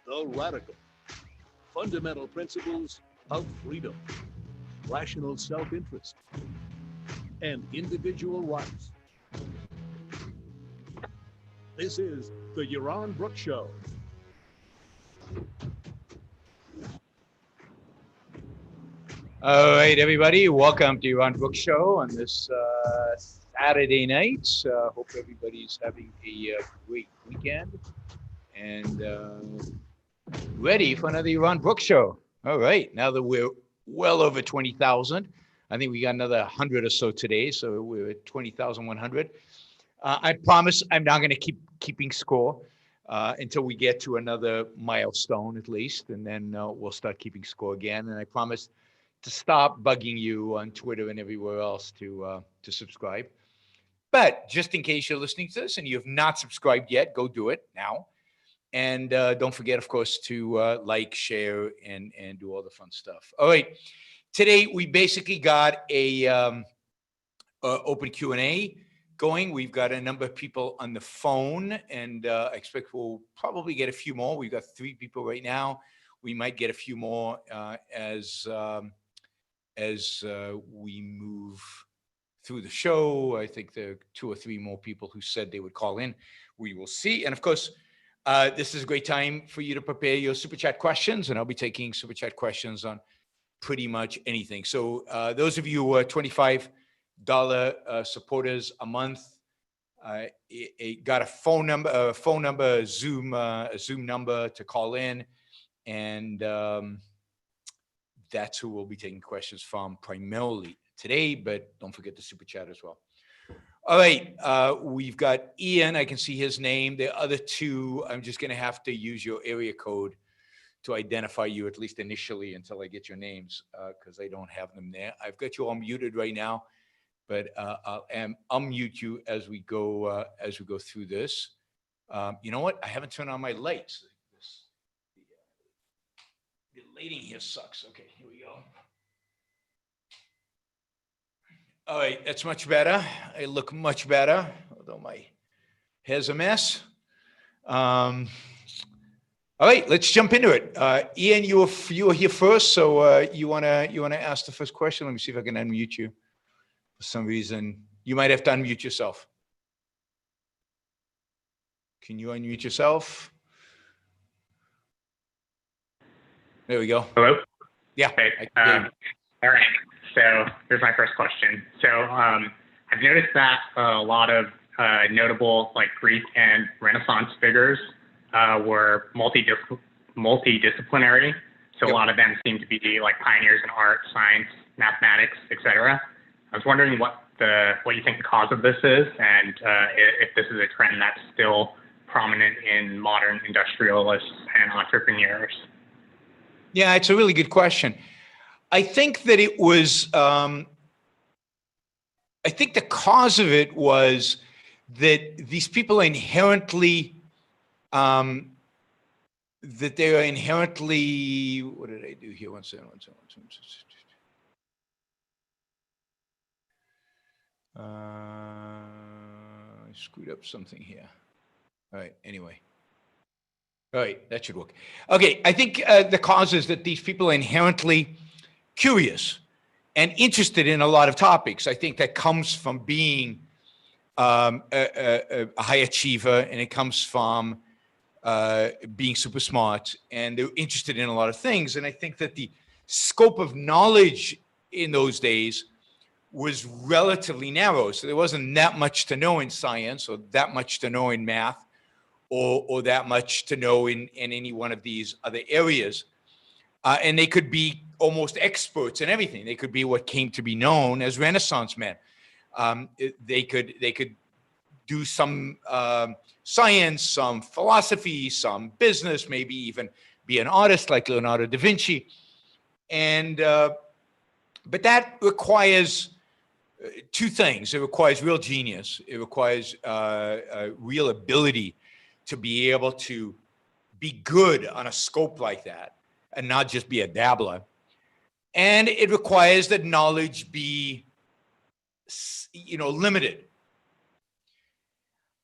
the radical, fundamental principles of freedom, rational self-interest, and individual rights. This is the Yaron Brook Show. All right, everybody, welcome to Yaron Brook Show on this Saturday night. Hope everybody's having a great weekend and ready for another Yaron Brook Show. All right, now that we're well over 20,000, I think we got another 100 or so today, so we're at 20,100. I promise I'm not going to keep keeping score until we get to another milestone at least, and then we'll start keeping score again. And I promise to stop bugging you on Twitter and everywhere else to subscribe. But just in case you're listening to this and you have not subscribed yet, go do it now. And don't forget, of course, to like, share, and do all the fun stuff. All right. Today, we basically got a open Q&A going. We've got a number of people on the phone, and I expect we'll probably get a few more. We've got 3 people right now. We might get a few more as we move through the show. I think there are 2 or 3 more people who said they would call in. We will see. And of course, this is a great time for you to prepare your Super Chat questions, and I'll be taking Super Chat questions on pretty much anything. So those of you who are $25 supporters a month, got a phone number, a Zoom number to call in, and that's who we'll be taking questions from primarily today, but don't forget the Super Chat as well. All right, we've got Ian. I can see his name. The other 2, I'm just going to have to use your area code to identify you, at least initially, until I get your names, because I don't have them there. I've got you all muted right now, but I'll unmute you as we go through this. You know what? I haven't turned on my lights. The lighting here sucks. Okay, here we go. All right, that's much better. I look much better, although my hair's a mess. All right, let's jump into it. Ian, you were here first, so you wanna ask the first question? Let me see if I can unmute you. For some reason, you might have to unmute yourself. Can you unmute yourself? There we go. Hello? Yeah. Okay. All right. So here's my first question. So I've noticed that a lot of notable Greek and Renaissance figures were multidisciplinary. So Yep. A lot of them seem to be pioneers in art, science, mathematics, etc. I was wondering what you think the cause of this is, and if this is a trend that's still prominent in modern industrialists and entrepreneurs. Yeah, it's a really good question. I think that it was, I think the cause of it was that these people inherently, what did I do here? One second. I screwed up something here. All right, anyway. All right, that should work. Okay, I think the cause is that these people are inherently curious and interested in a lot of topics. I think that comes from being a high achiever, and it comes from being super smart, and they're interested in a lot of things. And I think that the scope of knowledge in those days was relatively narrow. So there wasn't that much to know in science, or that much to know in math, or that much to know in any one of these other areas. And they could be almost experts in everything. They could be what came to be known as Renaissance men. They could do some science, some philosophy, some business, maybe even be an artist like Leonardo da Vinci. And but that requires 2 things. It requires real genius. It requires real ability to be able to be good on a scope like that and not just be a dabbler. And it requires that knowledge be, limited.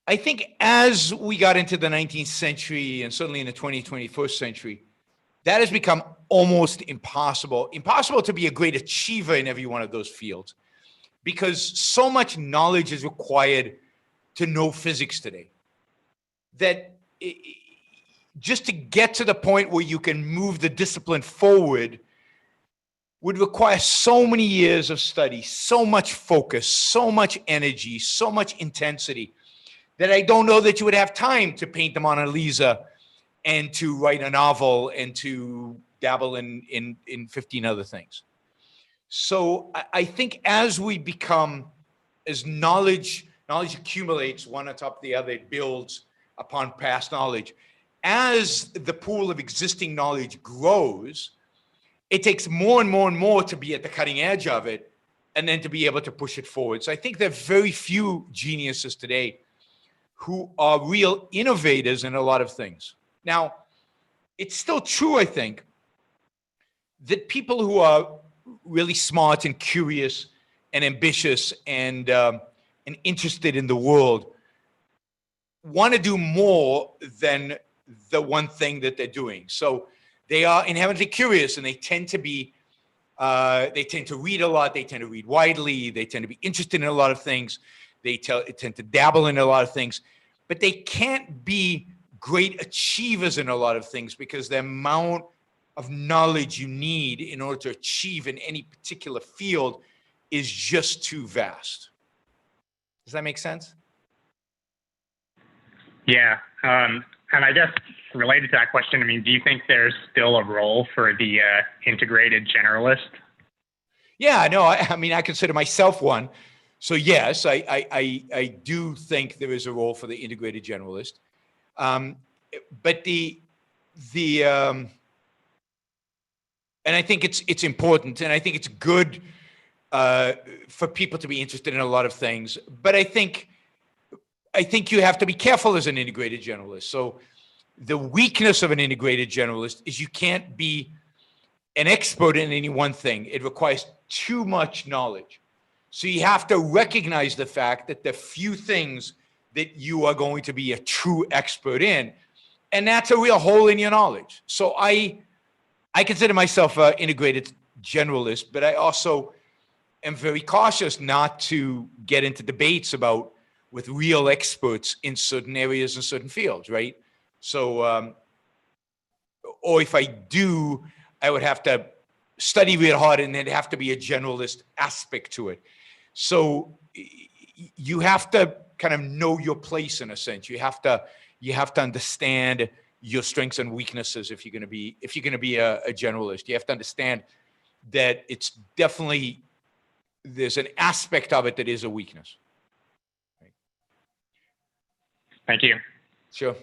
I think as we got into the 19th century and certainly in the 20th, 21st century, that has become almost impossible to be a great achiever in every one of those fields, because so much knowledge is required to know physics today that just to get to the point where you can move the discipline forward would require so many years of study, so much focus, so much energy, so much intensity, that I don't know that you would have time to paint the Mona Lisa and to write a novel and to dabble in 15 other things. So I think as we become, as knowledge accumulates one on top of the other, it builds upon past knowledge. As the pool of existing knowledge grows, it takes more and more and more to be at the cutting edge of it and then to be able to push it forward. So I think there are very few geniuses today who are real innovators in a lot of things. Now, it's still true, I think, that people who are really smart and curious and ambitious and interested in the world want to do more than the one thing that they're doing. So they are inherently curious, and they tend to be, they tend to read a lot, they tend to read widely, they tend to be interested in a lot of things, they tend to dabble in a lot of things, but they can't be great achievers in a lot of things because the amount of knowledge you need in order to achieve in any particular field is just too vast. Does that make sense? Yeah. And I guess related to that question, I mean, do you think there's still a role for the integrated generalist? Yeah, no, I mean, I consider myself one. So yes, I do think there is a role for the integrated generalist. But and I think it's important, and I think it's good for people to be interested in a lot of things. But I think you have to be careful as an integrated generalist. So the weakness of an integrated generalist is you can't be an expert in any one thing. It requires too much knowledge. So you have to recognize the fact that there are few things that you are going to be a true expert in, and that's a real hole in your knowledge. So I consider myself an integrated generalist, but I also am very cautious not to get into debates with real experts in certain areas and certain fields, right? So, or if I do, I would have to study real hard, and there'd have to be a generalist aspect to it. So you have to kind of know your place in a sense. You have to understand your strengths and weaknesses if you're going to be a generalist. You have to understand that it's definitely, there's an aspect of it that is a weakness. Right. Thank you. Sure.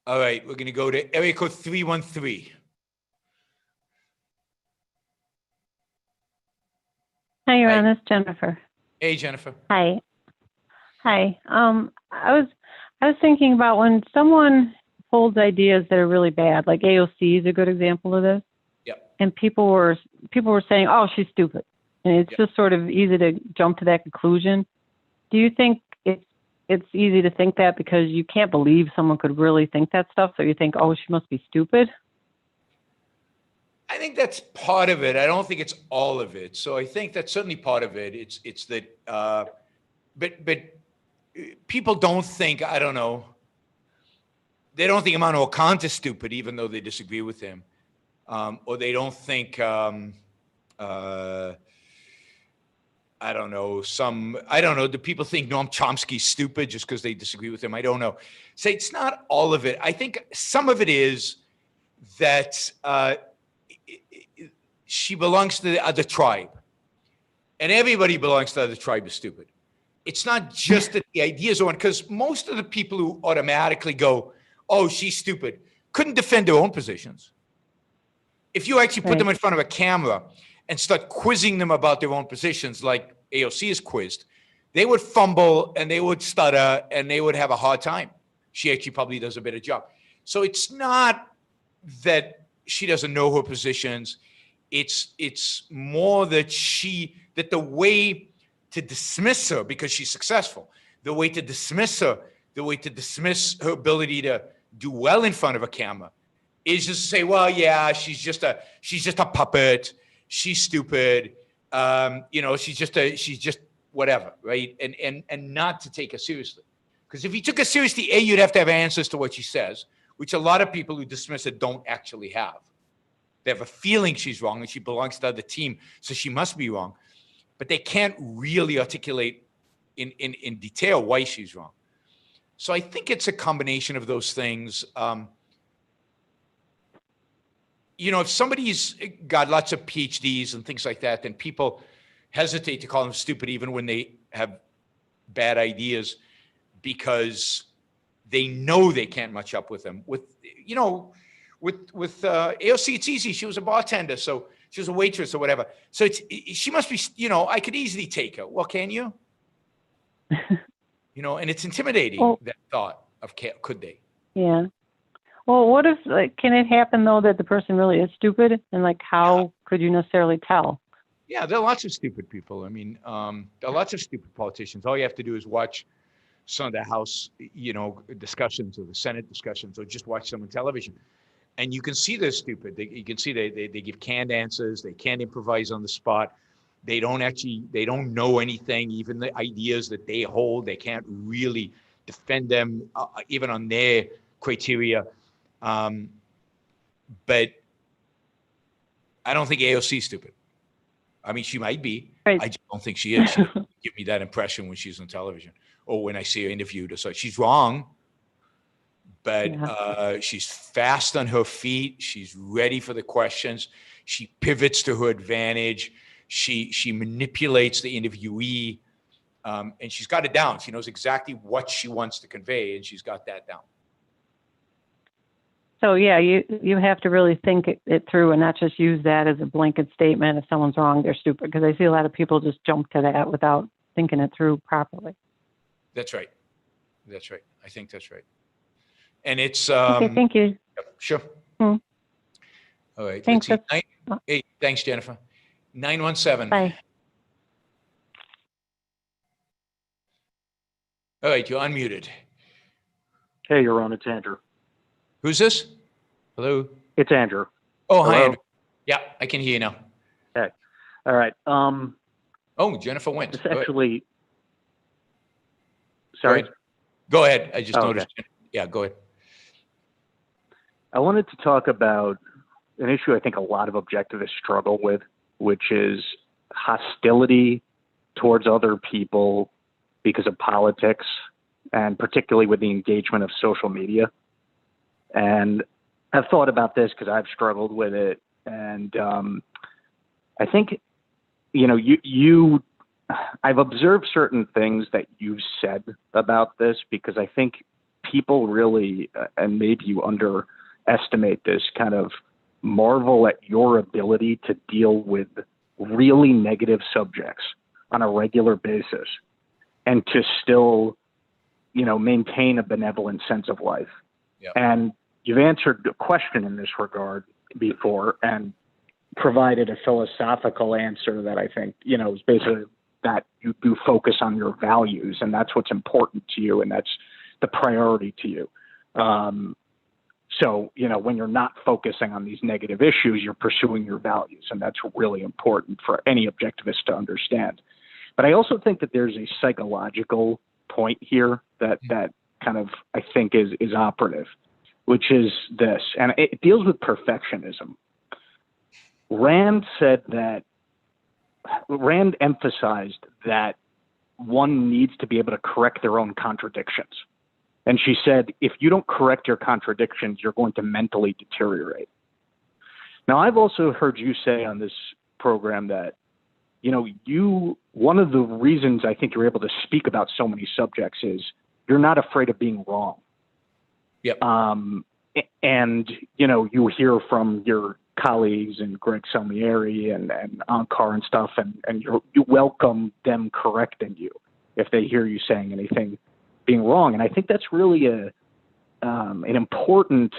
All right, we're going to go to area code 313. Hi, Yaron. It's Jennifer. Hey, Jennifer. Hi. Hi. I was thinking about when someone holds ideas that are really bad, like AOC is a good example of this. Yep. And people were saying, "Oh, she's stupid," and it's just sort of easy to jump to that conclusion. Do you think it's easy to think that because you can't believe someone could really think that stuff, so you think, "Oh, she must be stupid"? I think that's part of it. I don't think it's all of it. So I think that's certainly part of it. It's that, but people don't think, I don't know, they don't think Immanuel Kant is stupid, even though they disagree with him, or they don't think, I don't know, do people think Noam Chomsky's stupid just because they disagree with him? I don't know. So it's not all of it. I think some of it is that she belongs to the other tribe, and everybody belongs to the other tribe is stupid. It's not just that the ideas are on, because most of the people who automatically go, "Oh, she's stupid," couldn't defend their own positions. If you actually put them in front of a camera and start quizzing them about their own positions, like AOC is quizzed, they would fumble and they would stutter and they would have a hard time. She actually probably does a better job. So it's not that she doesn't know her positions. It's more that the way to dismiss her because she's successful, the way to dismiss her, the way to dismiss her ability to do well in front of a camera is just to say, well, yeah, she's just a puppet. She's stupid. She's just whatever, right? And not to take her seriously. Because if you took her seriously, you'd have to have answers to what she says, which a lot of people who dismiss it don't actually have. They have a feeling she's wrong and she belongs to the other team, so she must be wrong. But they can't really articulate in detail why she's wrong. So I think it's a combination of those things. If somebody's got lots of PhDs and things like that, then people hesitate to call them stupid even when they have bad ideas because they know they can't match up with them. With AOC, it's easy. She was a bartender, so she was a waitress or whatever. So she must be, I could easily take her. Well, can you? And it's intimidating, that thought of could they? Yeah. Well, what if, can it happen though that the person really is stupid? And how could you necessarily tell? Yeah, there are lots of stupid people. I mean, there are lots of stupid politicians. All you have to do is watch some of the House, discussions or the Senate discussions, or just watch some on television. And you can see they're stupid. You can see they give canned answers. They can't improvise on the spot. They don't know anything. Even the ideas that they hold, they can't really defend them, even on their criteria. But I don't think AOC is stupid. I mean, she might be. Right. I just don't think she is. She doesn't give me that impression when she's on television or when I see her interviewed or so. She's wrong, but she's fast on her feet. She's ready for the questions. She pivots to her advantage. She manipulates the interviewee, and she's got it down. She knows exactly what she wants to convey, and she's got that down. So yeah, you have to really think it through and not just use that as a blanket statement. If someone's wrong, they're stupid. Because I see a lot of people just jump to that without thinking it through properly. That's right. I think that's right. And it's okay. Thank you. Sure. Hmm. All right. Thanks. Hey, thanks, Jennifer. 917. Bye. All right, you're unmuted. Hey, Yaron, it's Andrew. Who's this? Hello? It's Andrew. Oh, hello? Hi, Andrew. Yeah, I can hear you now. Hey. All right. Oh, Jennifer went. It's actually... Sorry? Go ahead. I just noticed. Okay. Yeah, go ahead. I wanted to talk about an issue I think a lot of objectivists struggle with, which is hostility towards other people because of politics, and particularly with the engagement of social media. And I've thought about this because I've struggled with it. And I think, I've observed certain things that you've said about this, because I think people really, and maybe you underestimate this, kind of marvel at your ability to deal with really negative subjects on a regular basis and to still, maintain a benevolent sense of life. Yep. And you've answered a question in this regard before and provided a philosophical answer that I think, is basically that you do focus on your values, and that's what's important to you, and that's the priority to you. So, when you're not focusing on these negative issues, you're pursuing your values, and that's really important for any objectivist to understand. But I also think that there's a psychological point here that kind of, I think, is operative, which is this, and it deals with perfectionism. Rand emphasized that one needs to be able to correct their own contradictions. And she said, if you don't correct your contradictions, you're going to mentally deteriorate. Now, I've also heard you say on this program that, one of the reasons I think you're able to speak about so many subjects is you're not afraid of being wrong. Yep. And, you hear from your colleagues and Greg Salmieri and Ankar and stuff, and you welcome them correcting you if they hear you saying anything being wrong. And I think that's really an important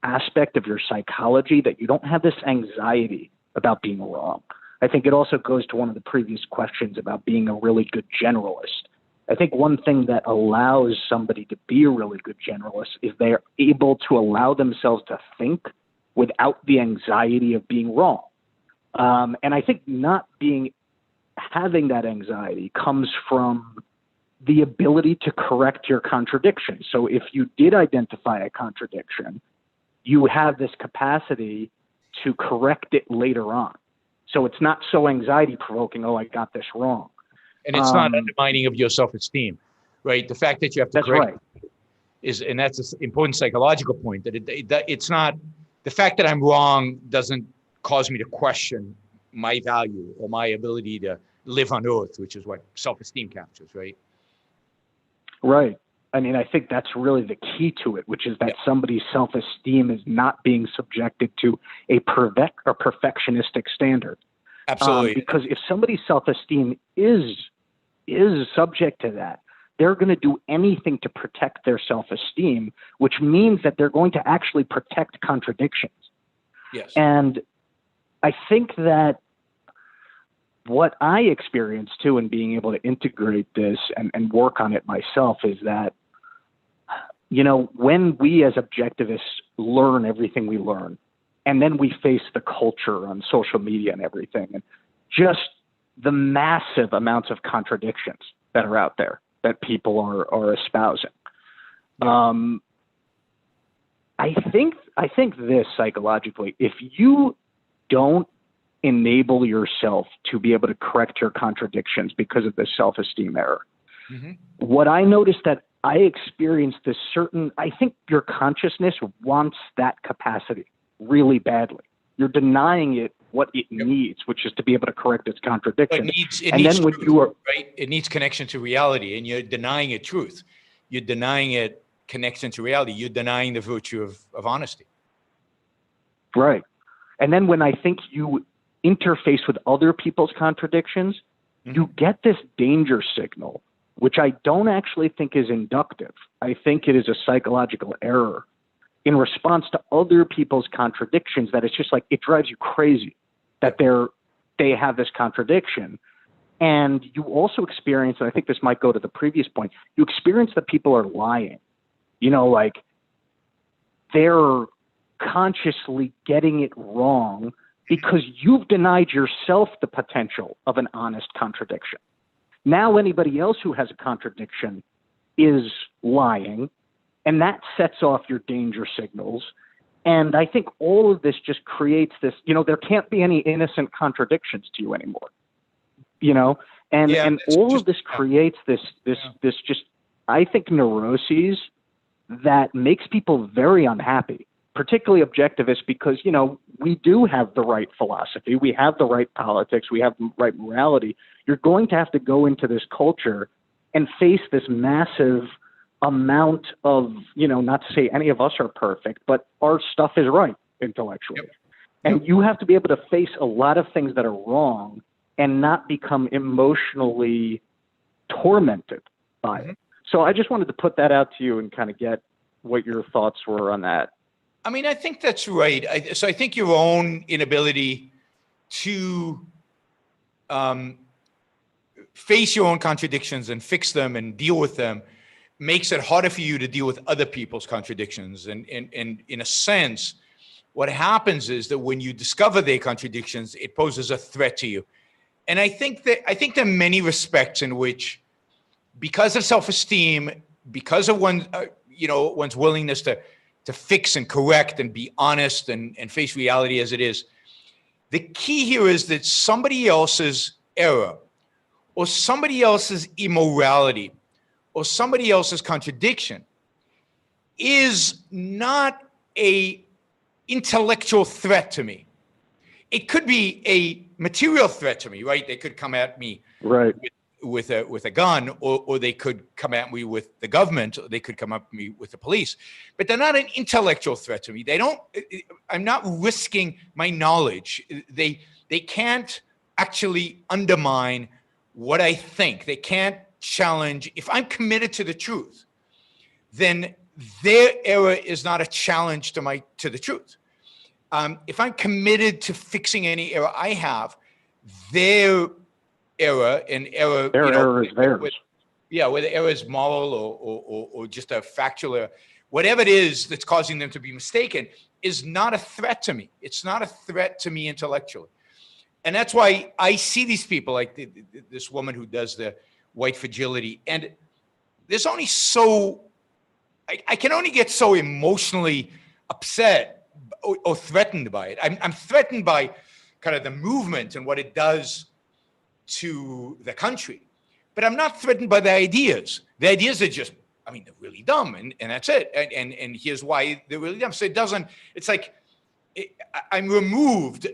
aspect of your psychology, that you don't have this anxiety about being wrong. I think it also goes to one of the previous questions about being a really good generalist. I think one thing that allows somebody to be a really good generalist is they're able to allow themselves to think without the anxiety of being wrong. And I think having that anxiety comes from the ability to correct your contradiction. So if you did identify a contradiction, you have this capacity to correct it later on. So it's not so anxiety provoking, oh, I got this wrong. And it's not undermining of your self-esteem, right? The fact that you have to correct and that's an important psychological point, that it's not, the fact that I'm wrong doesn't cause me to question my value or my ability to live on earth, which is what self-esteem captures, right? Right. I mean, I think that's really the key to it, which is that somebody's self-esteem is not being subjected to a perfectionistic standard. Absolutely. Because if somebody's self-esteem is subject to that, they're going to do anything to protect their self-esteem, which means that they're going to actually protect contradictions. Yes. And I think that what I experienced too in being able to integrate this and work on it myself is that, you know, when we as objectivists learn everything we learn, and then we face the culture on social media and everything, and just the massive amounts of contradictions that are out there that people are espousing. I think this psychologically, if you don't enable yourself to be able to correct your contradictions because of this self-esteem error, what I noticed that I experienced this I think your consciousness wants that capacity really badly. You're denying it what it needs, which is to be able to correct its contradiction. It needs connection to reality, and you're denying it truth. You're denying it connection to reality. You're denying the virtue of honesty. Right. And then when I think you interface with other people's contradictions, you get this danger signal, which I don't actually think is inductive. I think it is a psychological error in response to other people's contradictions, that it's just like, it drives you crazy that they have this contradiction. And you also experience, and I think this might go to the previous point, you experience that people are lying. You know, like they're consciously getting it wrong because you've denied yourself the potential of an honest contradiction. Now anybody else who has a contradiction is lying, and that sets off your danger signals. And I think all of this just creates this, you know, there can't be any innocent contradictions to you anymore, you know, and all of this creates this just, I think, neuroses that makes people very unhappy, particularly objectivists, because, you know, we do have the right philosophy, we have the right politics, we have the right morality. You're going to have to go into this culture and face this massive amount of, you know, not to say any of us are perfect, but our stuff is right intellectually. And you have to be able to face a lot of things that are wrong and not become emotionally tormented by it. So I just wanted to put that out to you and kind of get what your thoughts were on that. I mean, I think that's right. So I think your own inability to face your own contradictions and fix them and deal with them makes it harder for you to deal with other people's contradictions. And in a sense, what happens is that when you discover their contradictions, it poses a threat to you. And I think there are many respects in which, because of self-esteem, because of one's willingness to fix and correct and be honest and face reality as it is, the key here is that somebody else's error or somebody else's immorality or somebody else's contradiction is not a intellectual threat to me. It could be a material threat to me, right? They could come at me with a gun, or they could come at me with the government, or they could come at me with the police. But they're not an intellectual threat to me. I'm not risking my knowledge. They can't actually undermine what I think. They can't challenge. If I'm committed to the truth, then their error is not a challenge to the truth. If I'm committed to fixing any error I have, their error is theirs. Yeah, whether error is moral or just a factual, whatever it is that's causing them to be mistaken is not a threat to me. It's not a threat to me intellectually. And that's why I see these people like this woman who does the white fragility. And there's only so, I can only get so emotionally upset or threatened by it. I'm threatened by kind of the movement and what it does to the country. But I'm not threatened by the ideas. The ideas are just, I mean, they're really dumb, and that's it. And here's why they're really dumb. So it doesn't, it's like, I'm removed.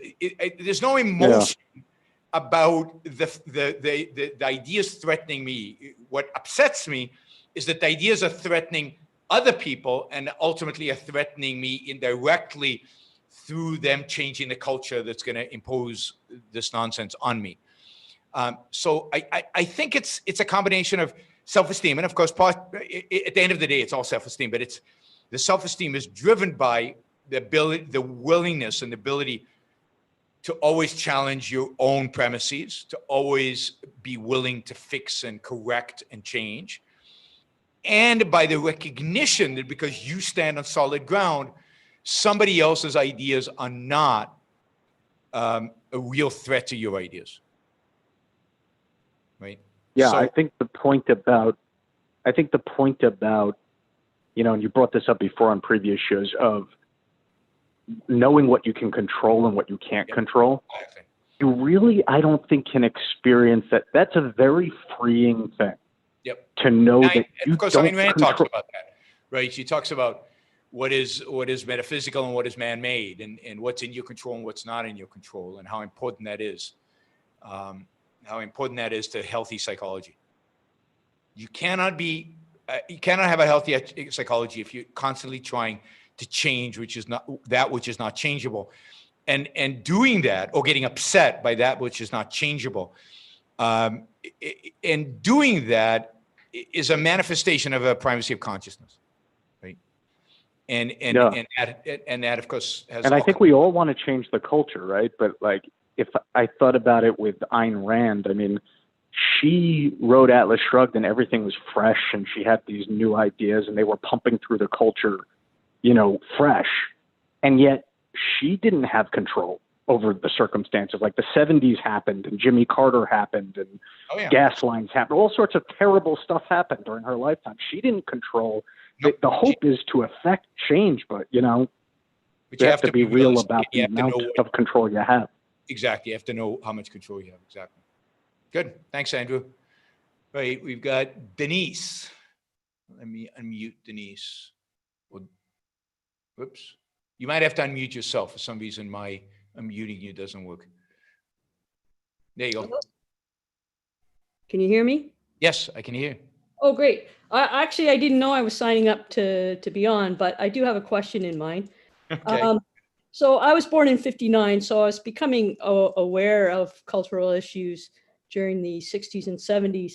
There's no emotion about the ideas threatening me. What upsets me is that the ideas are threatening other people and ultimately are threatening me indirectly through them changing the culture that's going to impose this nonsense on me. So I think it's a combination of self-esteem, and of course, at the end of the day, it's all self-esteem. But it's the self-esteem is driven by the ability, the willingness, and the ability to always challenge your own premises, to always be willing to fix and correct and change, and by the recognition that because you stand on solid ground, somebody else's ideas are not a real threat to your ideas. Right. Yeah, So, I think the point about, you know, and you brought this up before on previous shows, of knowing what you can control and what you can't control. exactly. You really, I don't think, can experience that. That's a very freeing thing. Yep. To know Now, that you of course, don't Ayn Rand control. talks about that, right? She talks about what is metaphysical and what is man-made, and what's in your control and what's not in your control, and how important that is. How important that is to healthy psychology. You cannot have a healthy psychology if you're constantly trying to change, which is not changeable, and doing that or getting upset by that which is not changeable. And doing that is a manifestation of a primacy of consciousness, right? And that of course has. And I think we all want to change the culture, right? But like, if I thought about it with Ayn Rand, I mean, she wrote Atlas Shrugged and everything was fresh, and she had these new ideas and they were pumping through the culture, you know, fresh. And yet she didn't have control over the circumstances. Like the 70s happened, and Jimmy Carter happened, and gas lines happened. All sorts of terrible stuff happened during her lifetime. She didn't control. The hope is to affect change, but, you know, but you have to be real about the amount of control you have. Exactly. You have to know how much control you have. Exactly. Good. Thanks, Andrew. Right. We've got Denise. Let me unmute Denise. Whoops. You might have to unmute yourself. For some reason, my unmuting you doesn't work. There you go. Can you hear me? Yes, I can hear. Oh, great. I didn't know I was signing up to be on, but I do have a question in mind. Okay. So I was born in '59, so I was becoming aware of cultural issues during the 60s and 70s.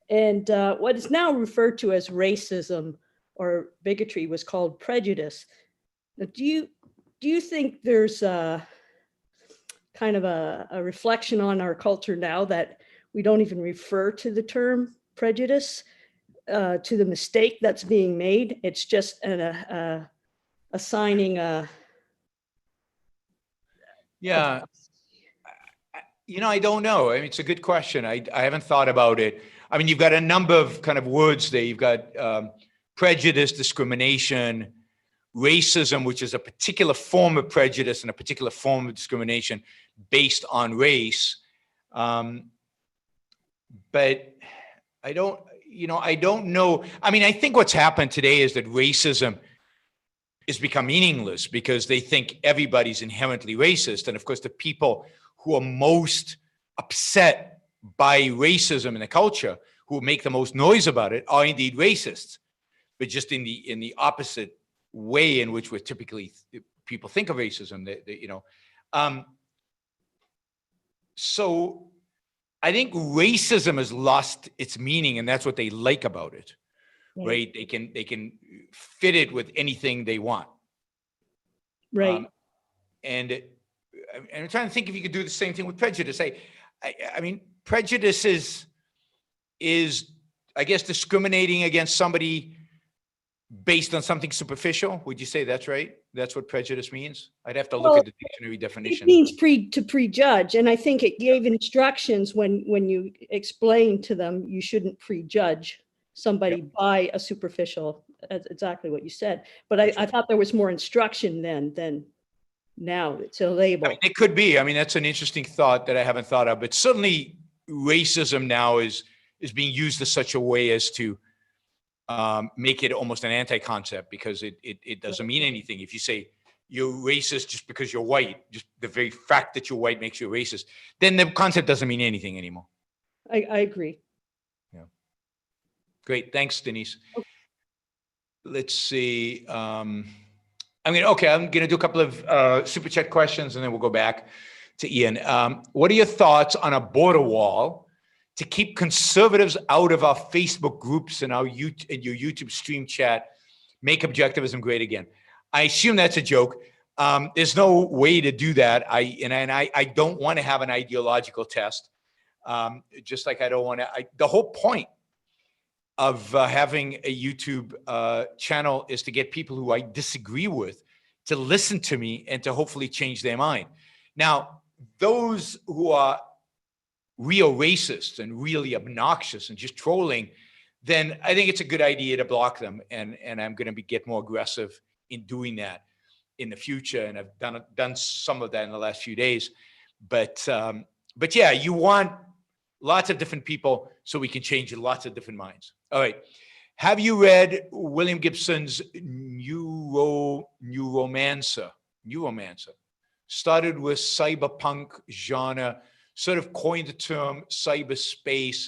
And what is now referred to as racism or bigotry was called prejudice. Now, do you think there's kind of a reflection on our culture now that we don't even refer to the term prejudice, to the mistake that's being made? It's just assigning a... Yeah. You know, I don't know. I mean, it's a good question. I haven't thought about it. I mean, you've got a number of kind of words there. You've got prejudice, discrimination, racism, which is a particular form of prejudice and a particular form of discrimination based on race. But I don't know. I mean, I think what's happened today is that racism has become meaningless because they think everybody's inherently racist. And of course, the people who are most upset by racism in the culture, who make the most noise about it, are indeed racists, but just in the opposite way in which we're typically people think of racism. So I think racism has lost its meaning, and that's what they like about it, right? They can fit it with anything they want, Right. And I'm trying to think if you could do the same thing with prejudice. I mean, prejudice is I guess, discriminating against somebody based on something superficial. Would you say that's right? That's what prejudice means? I'd have to look Well, at the dictionary it definition. means to prejudge, and I think it gave instructions when you explain to them you shouldn't prejudge somebody by a superficial. That's exactly what you said. But I thought there was more instruction then than now. It's a label. I mean, it could be. I mean, that's an interesting thought that I haven't thought of. But certainly, racism now is being used in such a way as to make it almost an anti-concept, because it doesn't mean anything. If you say you're racist just because you're white, just the very fact that you're white makes you racist, then the concept doesn't mean anything anymore. I agree. Yeah. Great. Thanks, Denise. Let's see. I'm gonna do a couple of super chat questions, and then we'll go back to Ian. What are your thoughts on a border wall to keep conservatives out of our Facebook groups and your YouTube stream chat, make objectivism great again? I assume that's a joke. There's no way to do that. I don't want to have an ideological test. Just like I don't want to. The whole point of having a YouTube channel is to get people who I disagree with to listen to me and to hopefully change their mind. Now, those who are real racists and really obnoxious and just trolling, then I think it's a good idea to block them. And I'm going to get more aggressive in doing that in the future. And I've done some of that in the last few days. But yeah, you want lots of different people so we can change lots of different minds. All right. Have you read William Gibson's Neuromancer? Started with cyberpunk genre, sort of coined the term cyberspace.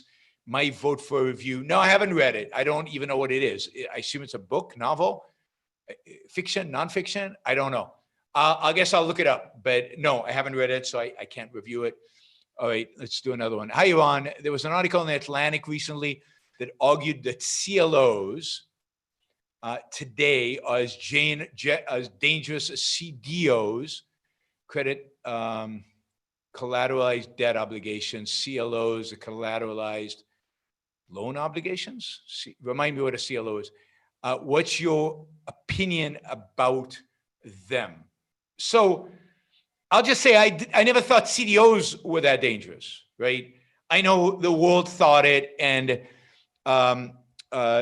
My vote for a review. No, I haven't read it. I don't even know what it is. I assume it's a book, novel, fiction, nonfiction. I don't know. I guess I'll look it up, but no, I haven't read it, so I can't review it. All right, let's do another one. Hi, Yaron. There was an article in the Atlantic recently that argued that CLOs today are as dangerous as CDOs, credit collateralized debt obligations. CLOs are collateralized loan obligations. Remind me what a CLO is. What's your opinion about them? So I'll just say I never thought CDOs were that dangerous, right? I know the world thought it, and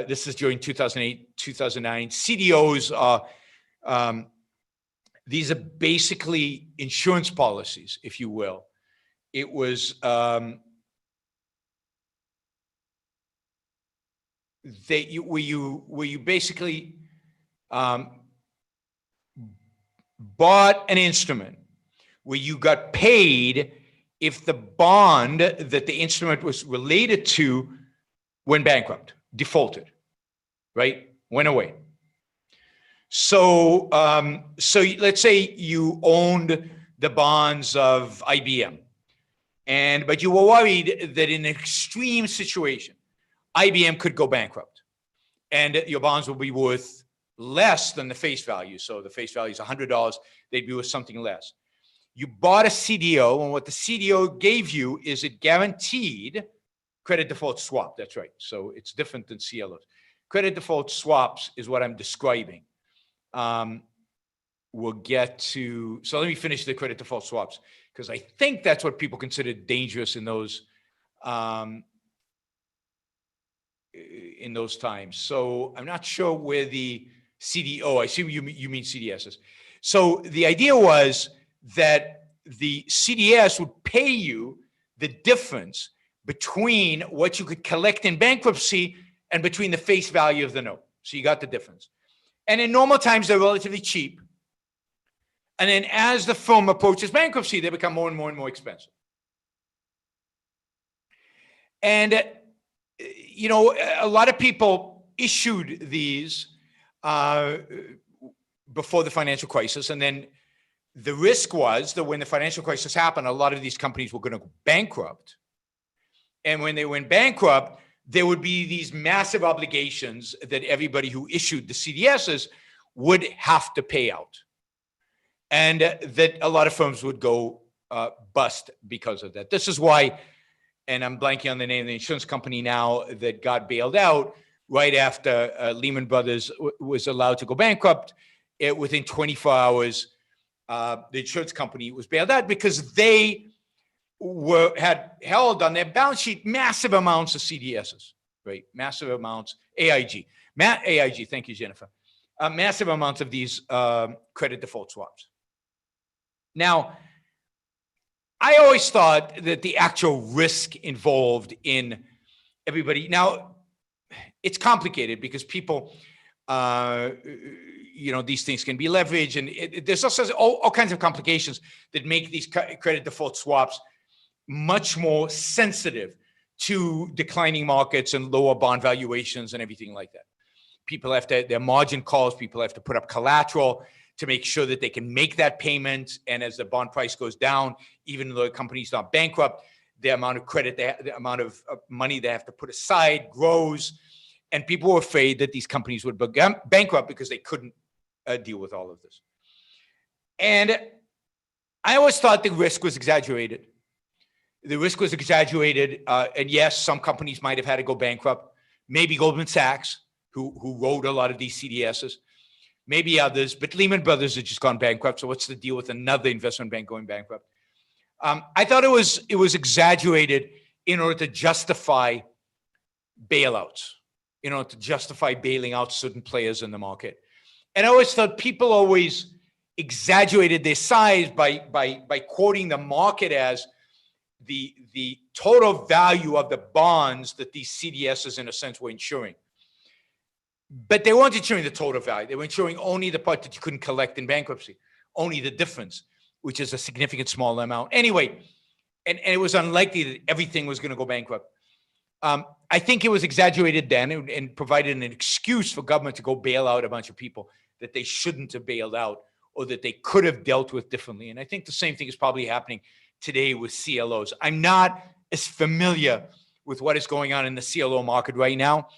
this is during 2008, 2009. CDOs are, these are basically insurance policies, if you will. It was, where you basically bought an instrument where you got paid if the bond that the instrument was related to went bankrupt, defaulted, right? Went away. So, let's say you owned the bonds of IBM, but you were worried that in an extreme situation, IBM could go bankrupt, and your bonds will be worth less than the face value. So the face value is $100; they'd be worth something less. You bought a CDO, and what the CDO gave you is it guaranteed credit default swap. That's right. So it's different than CLOs. Credit default swaps is what I'm describing. We'll get to, so let me finish the credit default swaps, because I think that's what people consider dangerous in those times. So I'm not sure where the CDO, I assume you mean CDSs. So the idea was that the CDS would pay you the difference between what you could collect in bankruptcy and between the face value of the note. So you got the difference. And in normal times, they're relatively cheap. And then as the firm approaches bankruptcy, they become more and more and more expensive. And, you know, a lot of people issued these before the financial crisis. And then the risk was that when the financial crisis happened, a lot of these companies were going to go bankrupt. And when they went bankrupt, there would be these massive obligations that everybody who issued the CDSs would have to pay out. And that a lot of firms would go bust because of that. This is why and I'm blanking on the name of the insurance company now, that got bailed out right after Lehman Brothers was allowed to go bankrupt. Within 24 hours, the insurance company was bailed out because they had held on their balance sheet massive amounts of CDSs, right? Massive amounts, AIG. AIG, thank you, Jennifer. Massive amounts of these credit default swaps. Now, I always thought that the actual risk involved in everybody, now it's complicated because people, these things can be leveraged, and there's also all kinds of complications that make these credit default swaps much more sensitive to declining markets and lower bond valuations and everything like that. People have to, their margin calls, people have to put up collateral to make sure that they can make that payment. And as the bond price goes down, even though the company's not bankrupt, the amount of credit, the amount of money they have to put aside grows. And people were afraid that these companies would become bankrupt because they couldn't deal with all of this. And I always thought the risk was exaggerated. The risk was exaggerated. And yes, some companies might have had to go bankrupt. Maybe Goldman Sachs, who wrote a lot of these CDSs. Maybe others, but Lehman Brothers had just gone bankrupt. So what's the deal with another investment bank going bankrupt? I thought it was exaggerated in order to justify bailouts, in order to justify bailing out certain players in the market. And I always thought people always exaggerated their size by quoting the market as the total value of the bonds that these CDSs, in a sense, were insuring. But they weren't insuring the total value. They were insuring only the part that you couldn't collect in bankruptcy, only the difference, which is a significant small amount. Anyway, and it was unlikely that everything was going to go bankrupt. I think it was exaggerated then and provided an excuse for government to go bail out a bunch of people that they shouldn't have bailed out or that they could have dealt with differently. And I think the same thing is probably happening today with CLOs. I'm not as familiar with what is going on in the CLO market right now.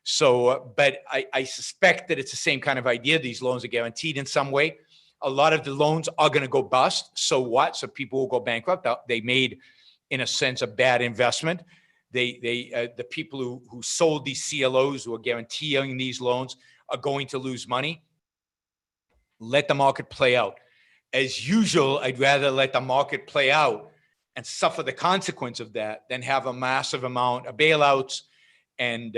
So, but I suspect that it's the same kind of idea. These loans are guaranteed in some way. A lot of the loans are going to go bust. So what? So people will go bankrupt. They made, in a sense, a bad investment. The people who sold these CLOs, who are guaranteeing these loans, are going to lose money. Let the market play out. As usual, I'd rather let the market play out and suffer the consequence of that than have a massive amount of bailouts and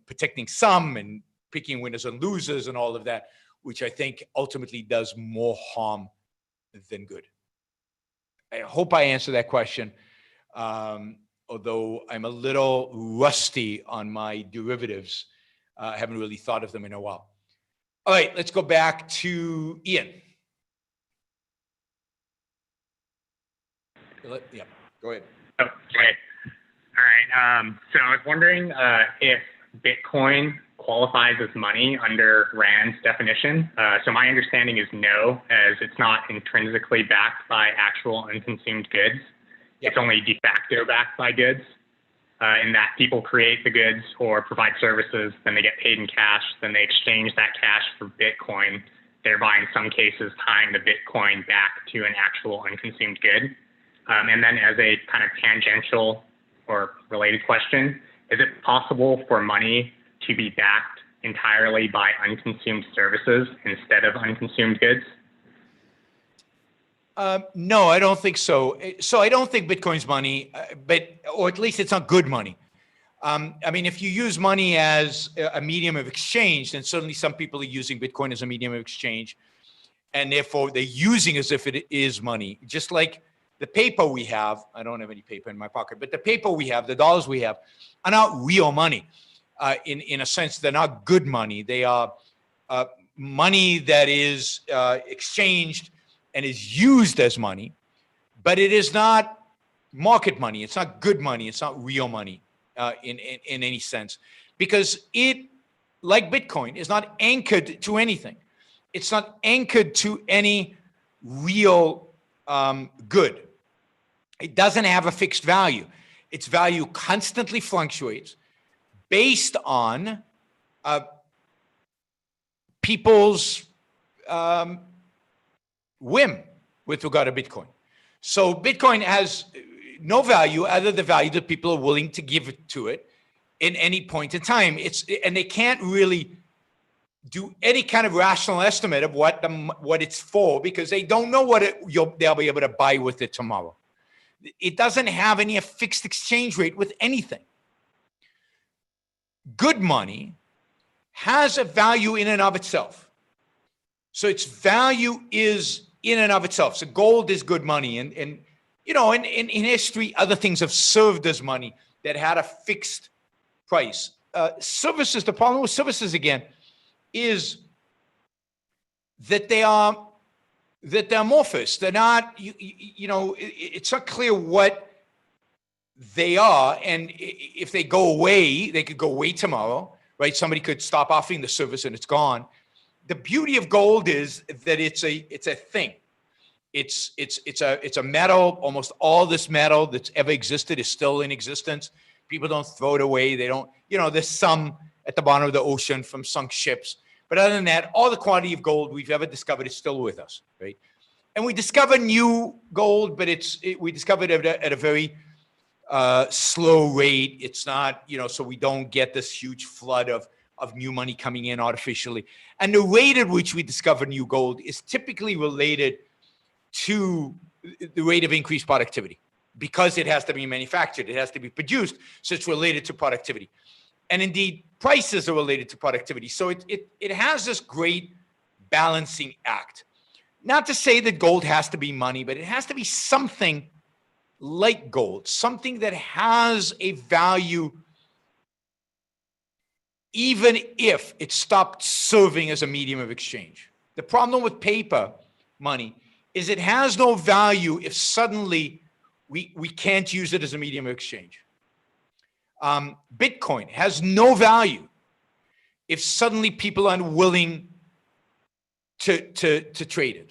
protecting some and picking winners and losers and all of that, which I think ultimately does more harm than good. I hope I answered that question, although I'm a little rusty on my derivatives. I haven't really thought of them in a while. All right, let's go back to Ian. Yeah, go ahead. Oh, okay. All right. So I was wondering if Bitcoin qualifies as money under Rand's definition. So my understanding is no, as it's not intrinsically backed by actual unconsumed goods. Yep. It's only de facto backed by goods, in that people create the goods or provide services, then they get paid in cash, then they exchange that cash for Bitcoin, thereby in some cases tying the Bitcoin back to an actual unconsumed good. And then as a kind of tangential or related question, is it possible for money to be backed entirely by unconsumed services instead of unconsumed goods? No, I don't think so. So I don't think Bitcoin's money, or at least it's not good money. I mean, if you use money as a medium of exchange, then certainly some people are using Bitcoin as a medium of exchange, and therefore they're using as if it is money. Just like the paper we have, I don't have any paper in my pocket, but the paper we have, the dollars we have, are not real money. In a sense, they're not good money. They are money that is exchanged and is used as money, but it is not market money. It's not good money. It's not real money in any sense, because it, like Bitcoin, is not anchored to anything. It's not anchored to any real good. It doesn't have a fixed value. Its value constantly fluctuates based on people's whim with regard to Bitcoin. So Bitcoin has no value other than the value that people are willing to give it to it in any point in time. And they can't really do any kind of rational estimate of what it's for, because they don't know what they'll be able to buy with it tomorrow. It doesn't have any fixed exchange rate with anything. Good money has a value in and of itself. So its value is in and of itself. So gold is good money. And you know, in history, other things have served as money that had a fixed price. Services, the problem with services, again, is that they're amorphous. They're not, you know, it's not clear what they are. And if they go away, they could go away tomorrow, right? Somebody could stop offering the service and it's gone. The beauty of gold is that it's a thing. It's a metal. Almost all this metal that's ever existed is still in existence. People don't throw it away. They don't, you know, there's some at the bottom of the ocean from sunk ships. But other than that, all the quantity of gold we've ever discovered is still with us, right? And we discover new gold, but we discover it at a very slow rate. It's not, you know, so we don't get this huge flood of new money coming in artificially. And the rate at which we discover new gold is typically related to the rate of increased productivity, because it has to be manufactured, it has to be produced, so it's related to productivity. And indeed, prices are related to productivity. So it has this great balancing act. Not to say that gold has to be money, but it has to be something like gold, something that has a value even if it stopped serving as a medium of exchange. The problem with paper money is it has no value if suddenly we can't use it as a medium of exchange. Bitcoin has no value if suddenly people aren't willing to trade it.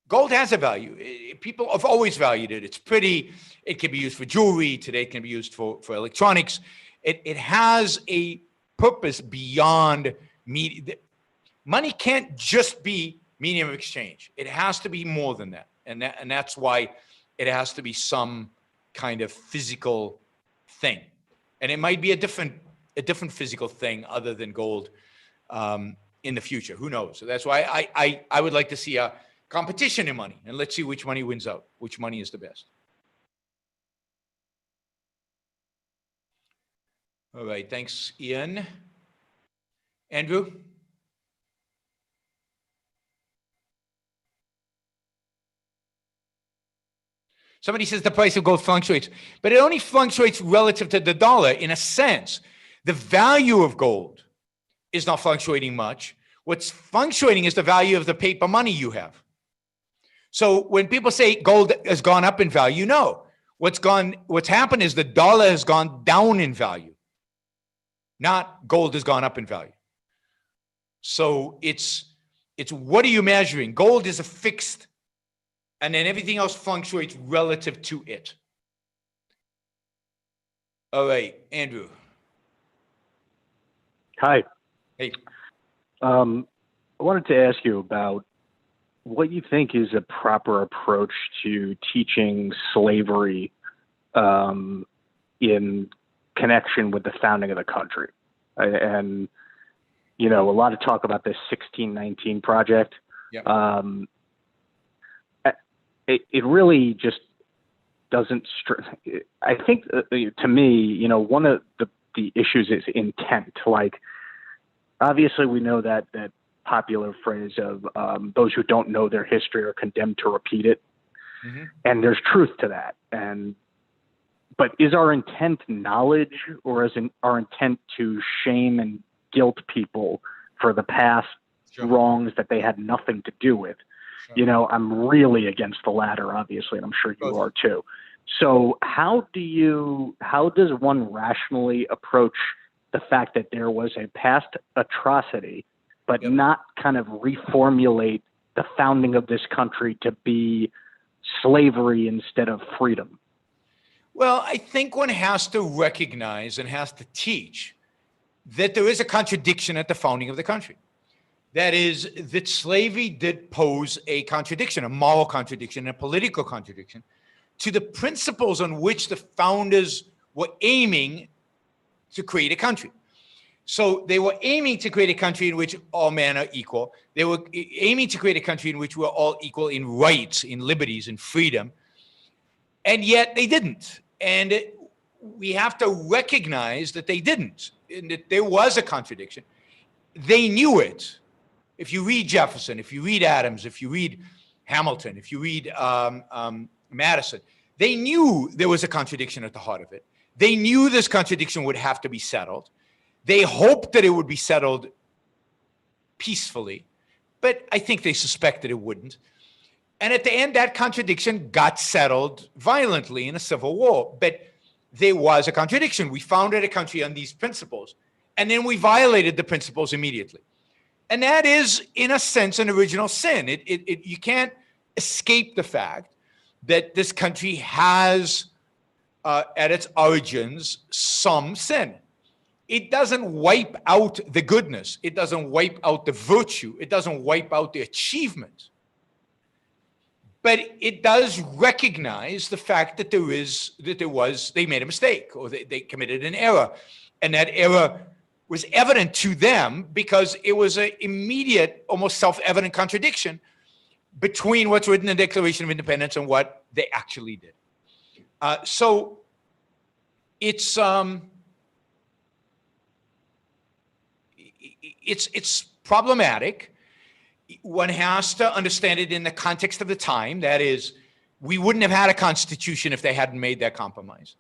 Gold has a value. People have always valued it. It's pretty. It can be used for jewelry. Today it can be used for electronics. It has a purpose beyond money. Can't just be medium of exchange. It has to be more than that. And that's why it has to be some kind of physical thing. And it might be a different physical thing other than gold in the future. Who knows? So that's why I would like to see a competition in money, and let's see which money wins out, which money is the best. All right, thanks, Ian. Andrew? Somebody says the price of gold fluctuates, but it only fluctuates relative to the dollar in a sense. The value of gold is not fluctuating much. What's fluctuating is the value of the paper money you have. So when people say gold has gone up in value, no. What's happened is the dollar has gone down in value, not gold has gone up in value. So it's what are you measuring? Gold is a fixed, and then everything else fluctuates relative to it. All right, Andrew. Hi. Hey. I wanted to ask you about what you think is a proper approach to teaching slavery in connection with the founding of the country. And, you know, a lot of talk about this 1619 project. Yep. It really just doesn't, I think to me, you know, one of the issues is intent. Like, obviously we know that popular phrase of those who don't know their history are condemned to repeat it. Mm-hmm. And there's truth to that. But is our intent knowledge, or is our intent to shame and guilt people for the past wrongs that they had nothing to do with? Sure. You know, I'm really against the latter, obviously, and I'm sure you are too. So how does one rationally approach the fact that there was a past atrocity, but not kind of reformulate the founding of this country to be slavery instead of freedom? Well, I think one has to recognize and has to teach that there is a contradiction at the founding of the country. That is, that slavery did pose a contradiction, a moral contradiction, a political contradiction, to the principles on which the founders were aiming to create a country. So they were aiming to create a country in which all men are equal. They were aiming to create a country in which we're all equal in rights, in liberties, in freedom. And yet they didn't. And we have to recognize that they didn't, and that there was a contradiction. They knew it. If you read Jefferson, if you read Adams, if you read Hamilton, if you read Madison, they knew there was a contradiction at the heart of it. They knew this contradiction would have to be settled. They hoped that it would be settled peacefully, but I think they suspected it wouldn't. And at the end, that contradiction got settled violently in a civil war. But there was a contradiction. We founded a country on these principles, and then we violated the principles immediately. And that is, in a sense, an original sin. You can't escape the fact that this country has, at its origins, some sin. It doesn't wipe out the goodness. It doesn't wipe out the virtue. It doesn't wipe out the achievement. But it does recognize the fact that they made a mistake, or they committed an error. And that error was evident to them because it was an immediate, almost self-evident contradiction between what's written in the Declaration of Independence and what they actually did. So it's problematic. One has to understand it in the context of the time. That is, we wouldn't have had a constitution if they hadn't made that compromise.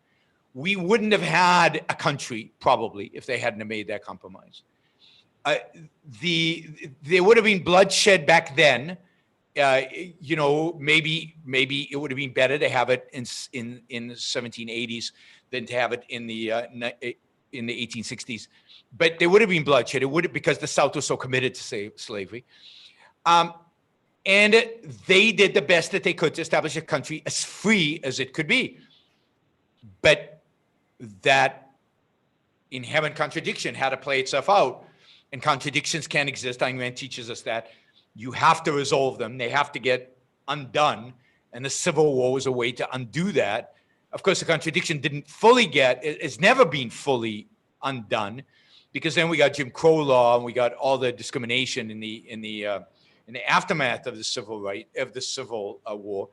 We wouldn't have had a country, probably, if they hadn't have made that compromise. There would have been bloodshed back then. Maybe it would have been better to have it in the 1780s than to have it in the 1860s. But there would have been bloodshed. It would have, because the South was so committed to slavery. And they did the best that they could to establish a country as free as it could be. But that inherent contradiction had to play itself out. And contradictions can exist. Ayn Rand teaches us that. You have to resolve them. They have to get undone. And the Civil War was a way to undo that. Of course, the contradiction it's never been fully undone, because then we got Jim Crow law and we got all the discrimination in the aftermath of the Civil War.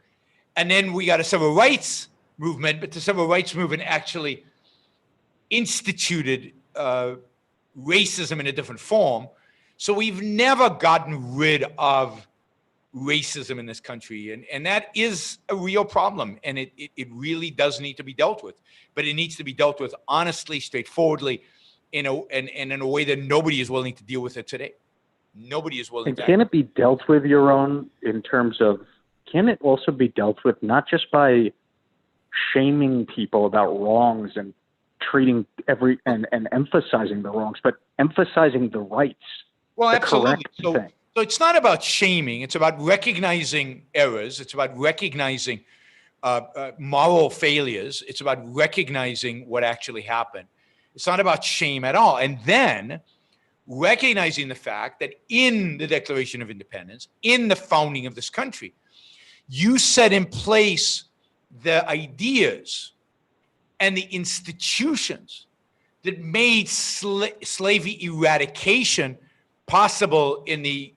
And then we got a civil rights movement, but the civil rights movement actually instituted racism in a different form. So we've never gotten rid of racism in this country. And that is a real problem. And it really does need to be dealt with. But it needs to be dealt with honestly, straightforwardly, in a way that nobody is willing to deal with it today. Nobody is willing and to. Can it be dealt with, Yaron, in terms of, can it also be dealt with not just by shaming people about wrongs and treating and emphasizing the wrongs, but emphasizing the rights? Well, the absolutely. Correct thing. So it's not about shaming. It's about recognizing errors. It's about recognizing moral failures. It's about recognizing what actually happened. It's not about shame at all. And then recognizing the fact that in the Declaration of Independence, in the founding of this country, you set in place the ideas and the institutions that made slavery eradication possible in the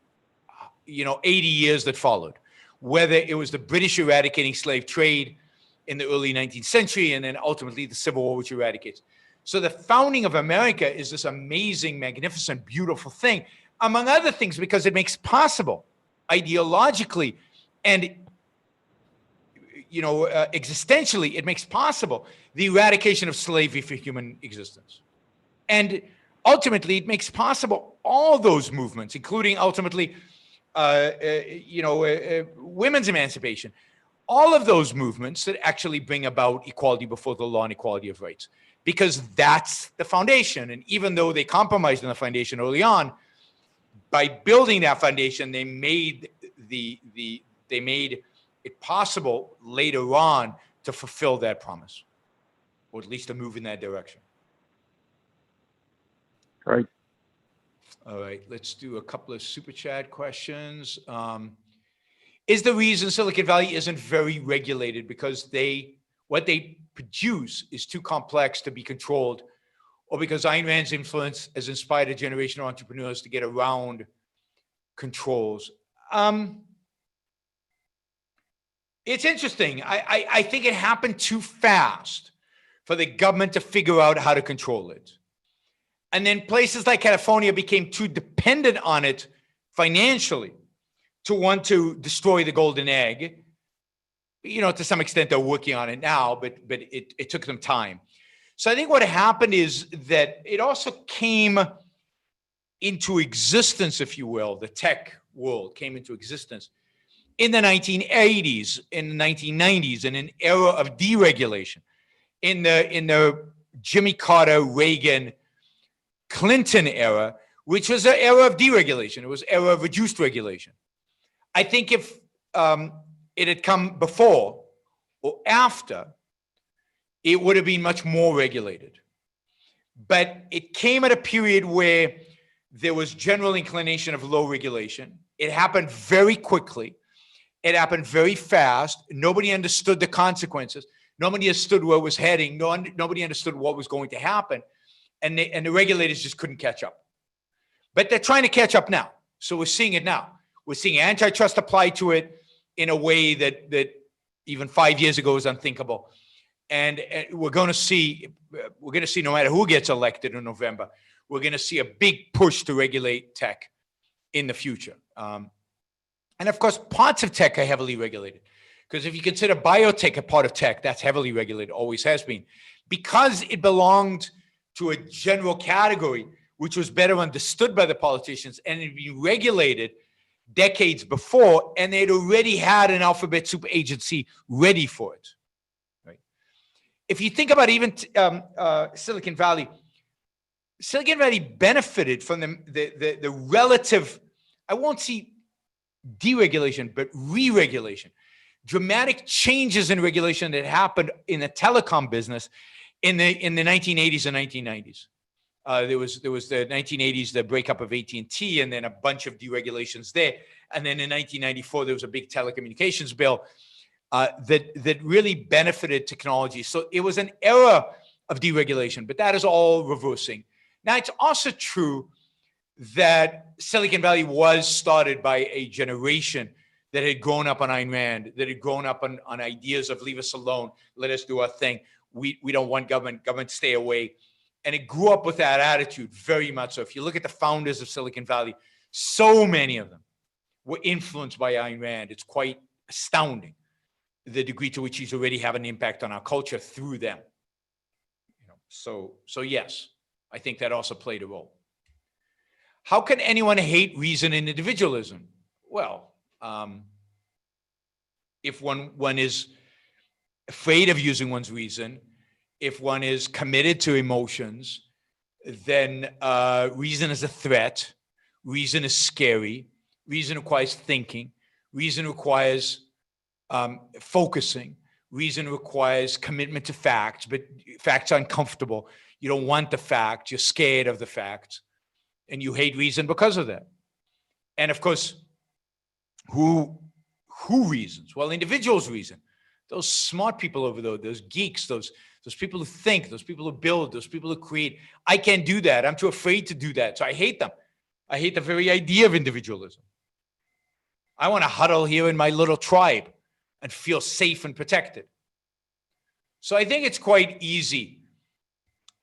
80 years that followed, whether it was the British eradicating slave trade in the early 19th century and then ultimately the Civil War, which eradicates. So the founding of America is this amazing, magnificent, beautiful thing, among other things, because it makes possible ideologically and existentially, it makes possible the eradication of slavery for human existence. And ultimately, it makes possible all those movements, including ultimately, women's emancipation, all of those movements that actually bring about equality before the law and equality of rights, because that's the foundation. And even though they compromised on the foundation early on, by building that foundation, they made it possible later on to fulfill that promise, or at least to move in that direction. Right. All right, let's do a couple of super chat questions. is the reason Silicon Valley isn't very regulated, because what they produce is too complex to be controlled, or because Ayn Rand's influence has inspired a generation of entrepreneurs to get around controls. It's interesting. I think it happened too fast for the government to figure out how to control it. And then places like California became too dependent on it financially to want to destroy the golden egg. You know, to some extent, they're working on it now, but it took them time. So I think what happened is that it also came into existence, if you will, the tech world came into existence in the 1980s, in the 1990s, in an era of deregulation, in the Jimmy Carter, Reagan, Clinton era, which was an era of deregulation. It was an era of reduced regulation. I think if it had come before or after, it would have been much more regulated. But it came at a period where there was general inclination of low regulation. It happened very quickly. It happened very fast. Nobody understood the consequences. Nobody understood where it was heading. Nobody understood what was going to happen. And the regulators just couldn't catch up. But they're trying to catch up now. So we're seeing it now. We're seeing antitrust apply to it in a way that even 5 years ago was unthinkable. And we're going to see, no matter who gets elected in November, we're going to see a big push to regulate tech in the future. And of course, parts of tech are heavily regulated. Because if you consider biotech a part of tech, that's heavily regulated, always has been. Because it belonged to a general category, which was better understood by the politicians, and it had been regulated decades before, and they'd already had an alphabet soup agency ready for it. Right? If you think about even Silicon Valley benefited from the relative, I won't see deregulation, but re-regulation. Dramatic changes in regulation that happened in the telecom business in the 1980s and 1990s. There was the 1980s, the breakup of AT&T, and then a bunch of deregulations there. And then in 1994, there was a big telecommunications bill that really benefited technology. So it was an era of deregulation, but that is all reversing. Now, it's also true that Silicon Valley was started by a generation that had grown up on Ayn Rand, that had grown up on ideas of leave us alone, let us do our thing. We don't want government stay away. And it grew up with that attitude very much so. If you look at the founders of Silicon Valley, so many of them were influenced by Ayn Rand. It's quite astounding the degree to which he's already have an impact on our culture through them. You know, so yes, I think that also played a role. How can anyone hate reason and individualism? Well, if one is afraid of using one's reason, if one is committed to emotions, then reason is a threat. Reason is scary. Reason requires thinking. Reason requires focusing. Reason requires commitment to facts, but facts are uncomfortable. You don't want the fact. You're scared of the fact. And you hate reason because of that. And of course, who reasons? Well, individuals reason. Those smart people over there, those geeks, those people who think, those people who build, those people who create. I can't do that. I'm too afraid to do that. So I hate them. I hate the very idea of individualism. I want to huddle here in my little tribe and feel safe and protected. So I think it's quite easy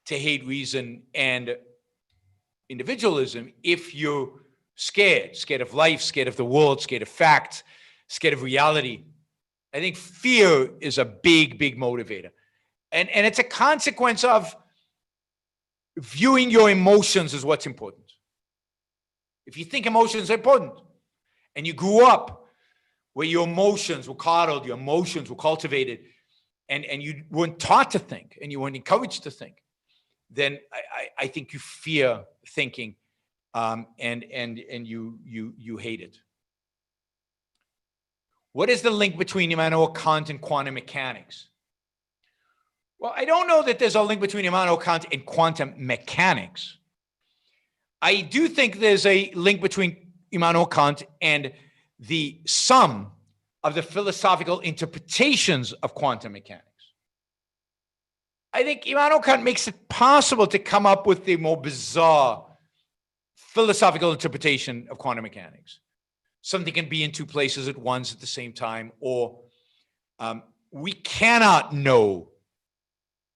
to hate reason and individualism if you're scared of life, scared of the world, scared of facts, scared of reality. I think fear is a big, big motivator. And it's a consequence of viewing your emotions as what's important. If you think emotions are important and you grew up where your emotions were coddled, your emotions were cultivated, and you weren't taught to think and you weren't encouraged to think, then I think you fear thinking and you hate it. What is the link between Immanuel Kant and quantum mechanics? Well, I don't know that there's a link between Immanuel Kant and quantum mechanics. I do think there's a link between Immanuel Kant and the sum of the philosophical interpretations of quantum mechanics. I think Immanuel Kant makes it possible to come up with a more bizarre philosophical interpretation of quantum mechanics. Something can be in two places at once at the same time, or we cannot know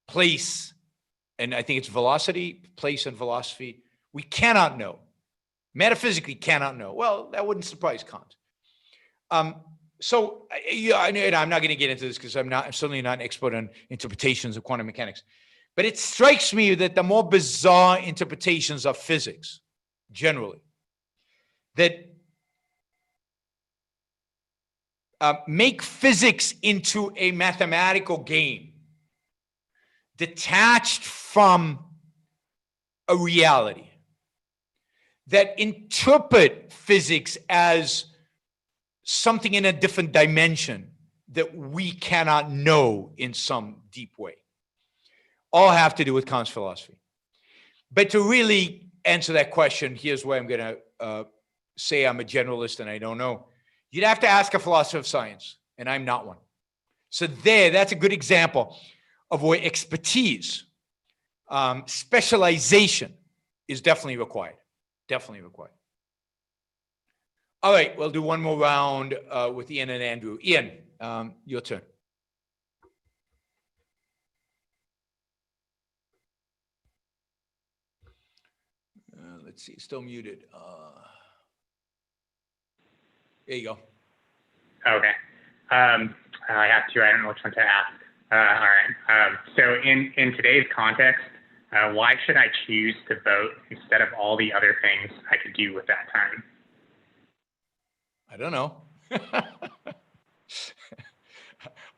place, and I think it's velocity, place and velocity. We cannot know. Metaphysically cannot know. Well, that wouldn't surprise Kant. So yeah, and I'm not going to get into this because I'm certainly not an expert on interpretations of quantum mechanics. But it strikes me that the more bizarre interpretations of physics, generally, that make physics into a mathematical game, detached from a reality, that interpret physics as something in a different dimension that we cannot know in some deep way, all have to do with Kant's philosophy. But to really answer that question, here's where I'm going to say I'm a generalist and I don't know. You'd have to ask a philosopher of science, and I'm not one. So that's a good example of where expertise, specialization is definitely required. Definitely required. All right, we'll do one more round with Ian and Andrew. Ian, your turn. Let's see, still muted. There you go. Okay. I have two. I don't know which one to ask. All right. So in today's context, why should I choose to vote instead of all the other things I could do with that time? I don't know.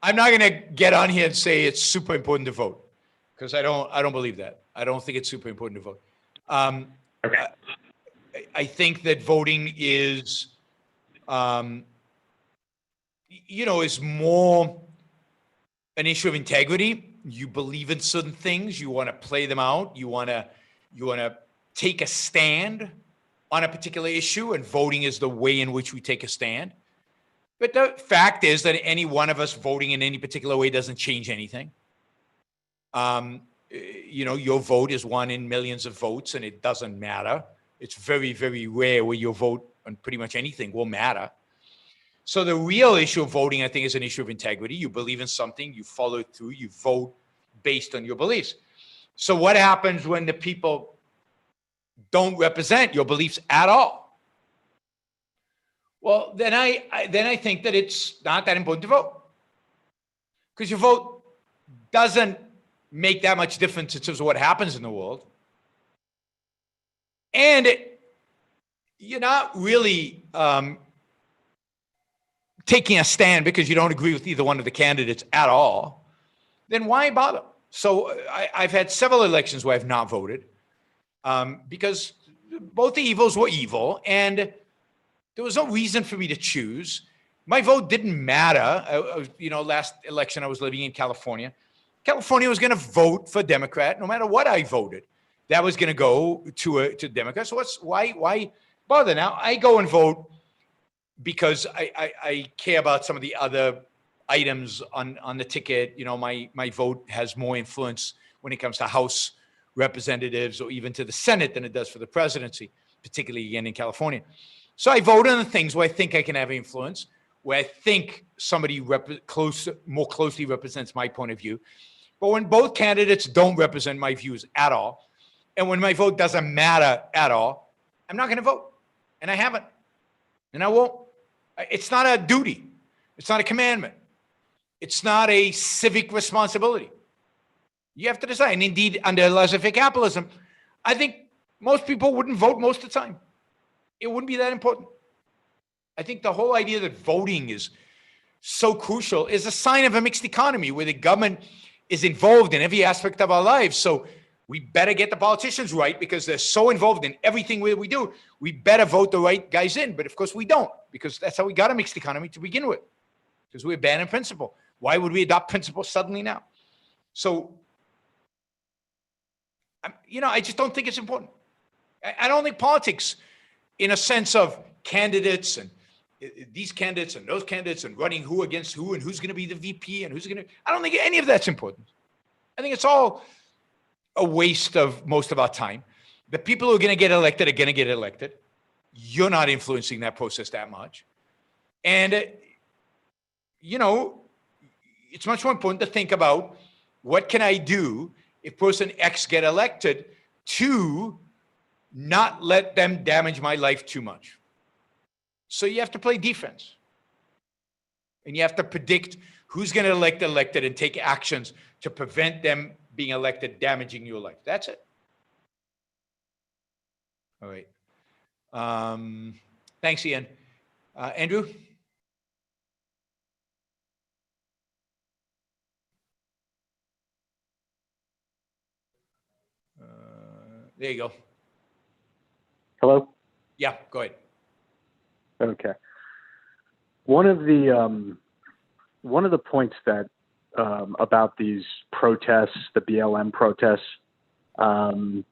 I'm not going to get on here and say it's super important to vote because I don't believe that. I don't think it's super important to vote. Okay. I think that voting is, is more an issue of integrity. You believe in certain things. You want to play them out. You want to take a stand on a particular issue, and voting is the way in which we take a stand. But the fact is that any one of us voting in any particular way doesn't change anything. Your vote is one in millions of votes, and it doesn't matter. It's very, very rare where your vote on pretty much anything will matter. So the real issue of voting, I think, is an issue of integrity. You believe in something, you follow it through, you vote based on your beliefs. So what happens when the people don't represent your beliefs at all? Well, then I think that it's not that important to vote, because your vote doesn't make that much difference in terms of what happens in the world. And you're not really taking a stand because you don't agree with either one of the candidates at all. Then why bother? So I've had several elections where I've not voted because both the evils were evil, and there was no reason for me to choose. My vote didn't matter. Last election I was living in California. California was going to vote for Democrat no matter what I voted. That was going to go to Democrat. So why bother? Now I go and vote because I care about some of the other items on the ticket. My vote has more influence when it comes to House representatives or even to the Senate than it does for the presidency, particularly again in California. So I vote on the things where I think I can have influence, where I think somebody more closely represents my point of view. But when both candidates don't represent my views at all, and when my vote doesn't matter at all, I'm not going to vote. And I haven't. And I won't. It's not a duty. It's not a commandment. It's not a civic responsibility. You have to decide. And indeed, under laissez-faire capitalism, I think most people wouldn't vote most of the time. It wouldn't be that important. I think the whole idea that voting is so crucial is a sign of a mixed economy where the government is involved in every aspect of our lives. So we better get the politicians right because they're so involved in everything we do. We better vote the right guys in. But of course we don't, because that's how we got a mixed economy to begin with, because we abandon principle. Why would we adopt principle suddenly now? So, I just don't think it's important. I don't think politics, in a sense of candidates and these candidates and those candidates and running who against who and who's going to be the VP and who's going to, I don't think any of that's important. I think it's all a waste of most of our time. The people who are going to get elected are going to get elected. You're not influencing that process that much. And, you know, it's much more important to think about what can I do if person X get elected to not let them damage my life too much. So you have to play defense. And you have to predict who's going to elected and take actions to prevent them being elected, damaging your life. That's it. All right. Thanks, Ian. Andrew? There you go. Hello? Yeah, go ahead. Okay. One of the points that about these protests, the BLM protests, and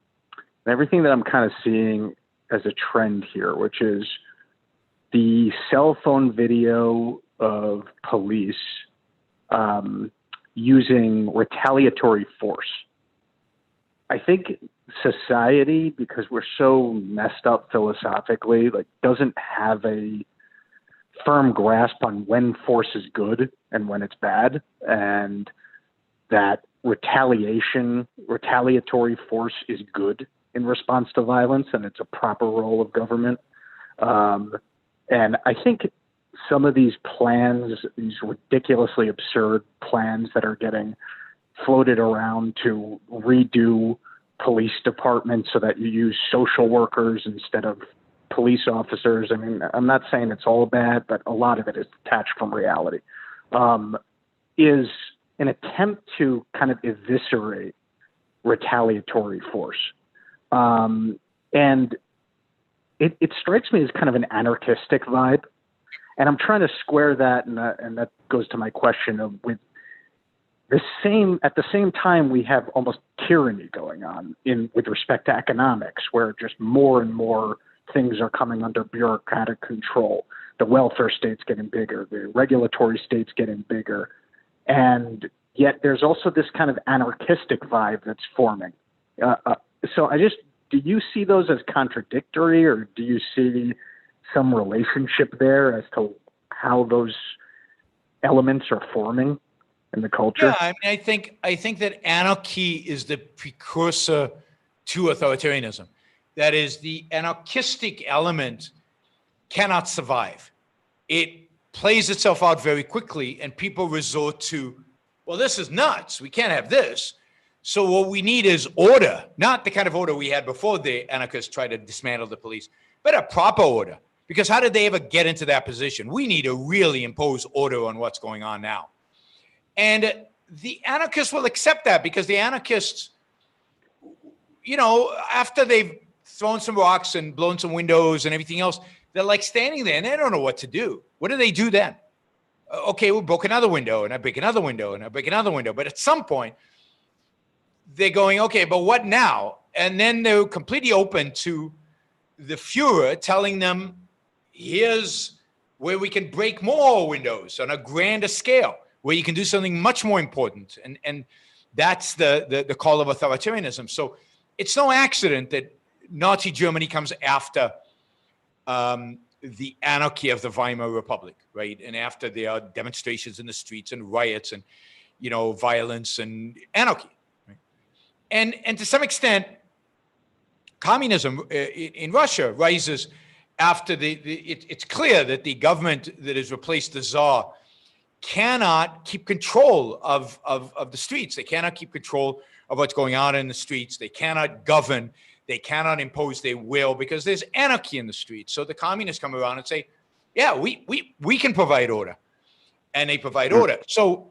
everything that I'm kind of seeing as a trend here, which is the cell phone video of police using retaliatory force. I think society, because we're so messed up philosophically, like doesn't have a firm grasp on when force is good and when it's bad, and that retaliatory force is good in response to violence, and it's a proper role of government. And I think some of these plans, these ridiculously absurd plans that are getting floated around to redo police departments so that you use social workers instead of police officers. I mean, I'm not saying it's all bad, but a lot of it is detached from reality, is an attempt to kind of eviscerate retaliatory force. And it strikes me as kind of an anarchistic vibe. And I'm trying to square that, and that goes to my question of at the same time, we have almost tyranny going on with respect to economics, where just more and more things are coming under bureaucratic control. The welfare state's getting bigger, the regulatory state's getting bigger. And yet there's also this kind of anarchistic vibe that's forming. So do you see those as contradictory, or do you see some relationship there as to how those elements are forming in the culture? Yeah, I mean, I think that anarchy is the precursor to authoritarianism. That is, the anarchistic element cannot survive. It plays itself out very quickly, and people resort to, well, this is nuts. We can't have this. So what we need is order, not the kind of order we had before the anarchists tried to dismantle the police, but a proper order. Because how did they ever get into that position? We need to really impose order on what's going on now. And the anarchists will accept that, because the anarchists, you know, after they've thrown some rocks and blown some windows and everything else, they're like standing there and they don't know what to do. What do then? Okay, we broke another window, and I break another window, and I break another window. But at some point, they're going, okay, but what now? And then they're completely open to the Fuhrer telling them, here's where we can break more windows on a grander scale, where you can do something much more important. And that's the call of authoritarianism. So it's no accident that Nazi Germany comes after the anarchy of the Weimar Republic, right? And after there are demonstrations in the streets and riots and, you know, violence and anarchy, right? And to some extent, communism in Russia rises after it's clear that the government that has replaced the Tsar cannot keep control of the streets. They cannot keep control of what's going on in the streets. They cannot govern. They cannot impose their will, because there's anarchy in the streets. So the communists come around and say, yeah, we can provide order. And they provide order. So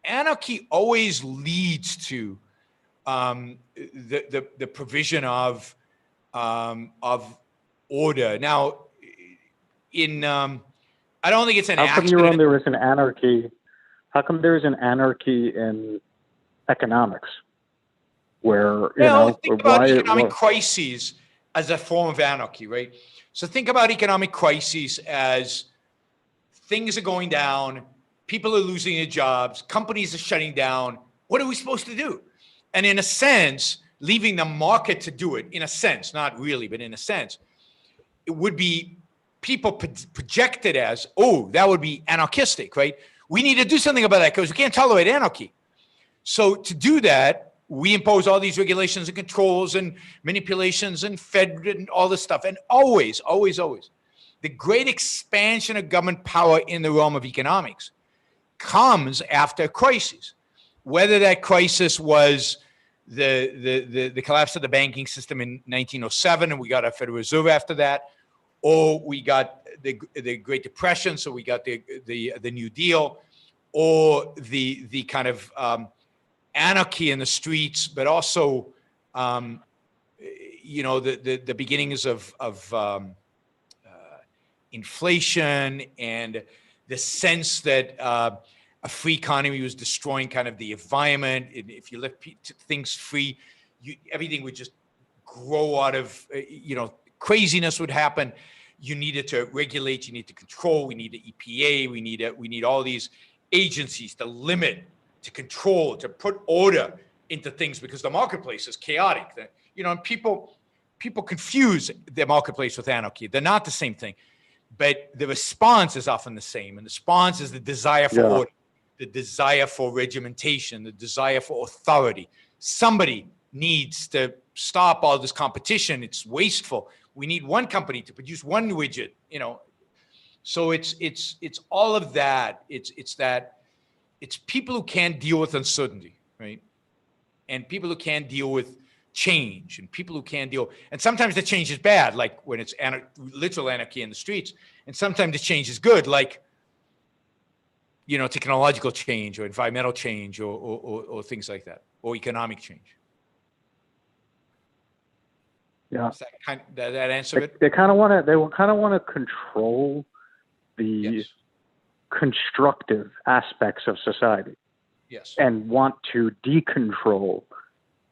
anarchy always leads to the provision of order. Now, I don't think it's an accident. How come there is an anarchy? How come there is an anarchy in economics? Where think about economic crises as a form of anarchy, right? So think about economic crises as things are going down, people are losing their jobs, companies are shutting down. What are we supposed to do? And in a sense, leaving the market to do it, in a sense, not really, but in a sense, it would be people projected as, oh, that would be anarchistic, right? We need to do something about that because we can't tolerate anarchy. So to do that, we impose all these regulations and controls and manipulations and Fed and all this stuff. And always, the great expansion of government power in the realm of economics comes after a crisis. Whether that crisis was the collapse of the banking system in 1907, and we got our Federal Reserve after that, or we got the Great Depression, so we got the New Deal, or the kind of anarchy in the streets, but also the beginnings of inflation and the sense that a free economy was destroying kind of the environment. And if you let things free, everything would just grow out of, craziness would happen. You needed to regulate, you need to control, we need the EPA, we need all these agencies to limit, to control, to put order into things because the marketplace is chaotic. And people confuse the marketplace with anarchy. They're not the same thing. But the response is often the same. And the response is the desire for order, the desire for regimentation, the desire for authority. Somebody needs to stop all this competition. It's wasteful. We need one company to produce one widget, So it's all of that. It's people who can't deal with uncertainty, right? And people who can't deal with change, and people who can't deal. And sometimes the change is bad, like when it's literal anarchy in the streets. And sometimes the change is good, like, technological change or environmental change or things like that, or economic change. Yeah. That answer it? They kind of want to control the constructive aspects of society. Yes. And want to decontrol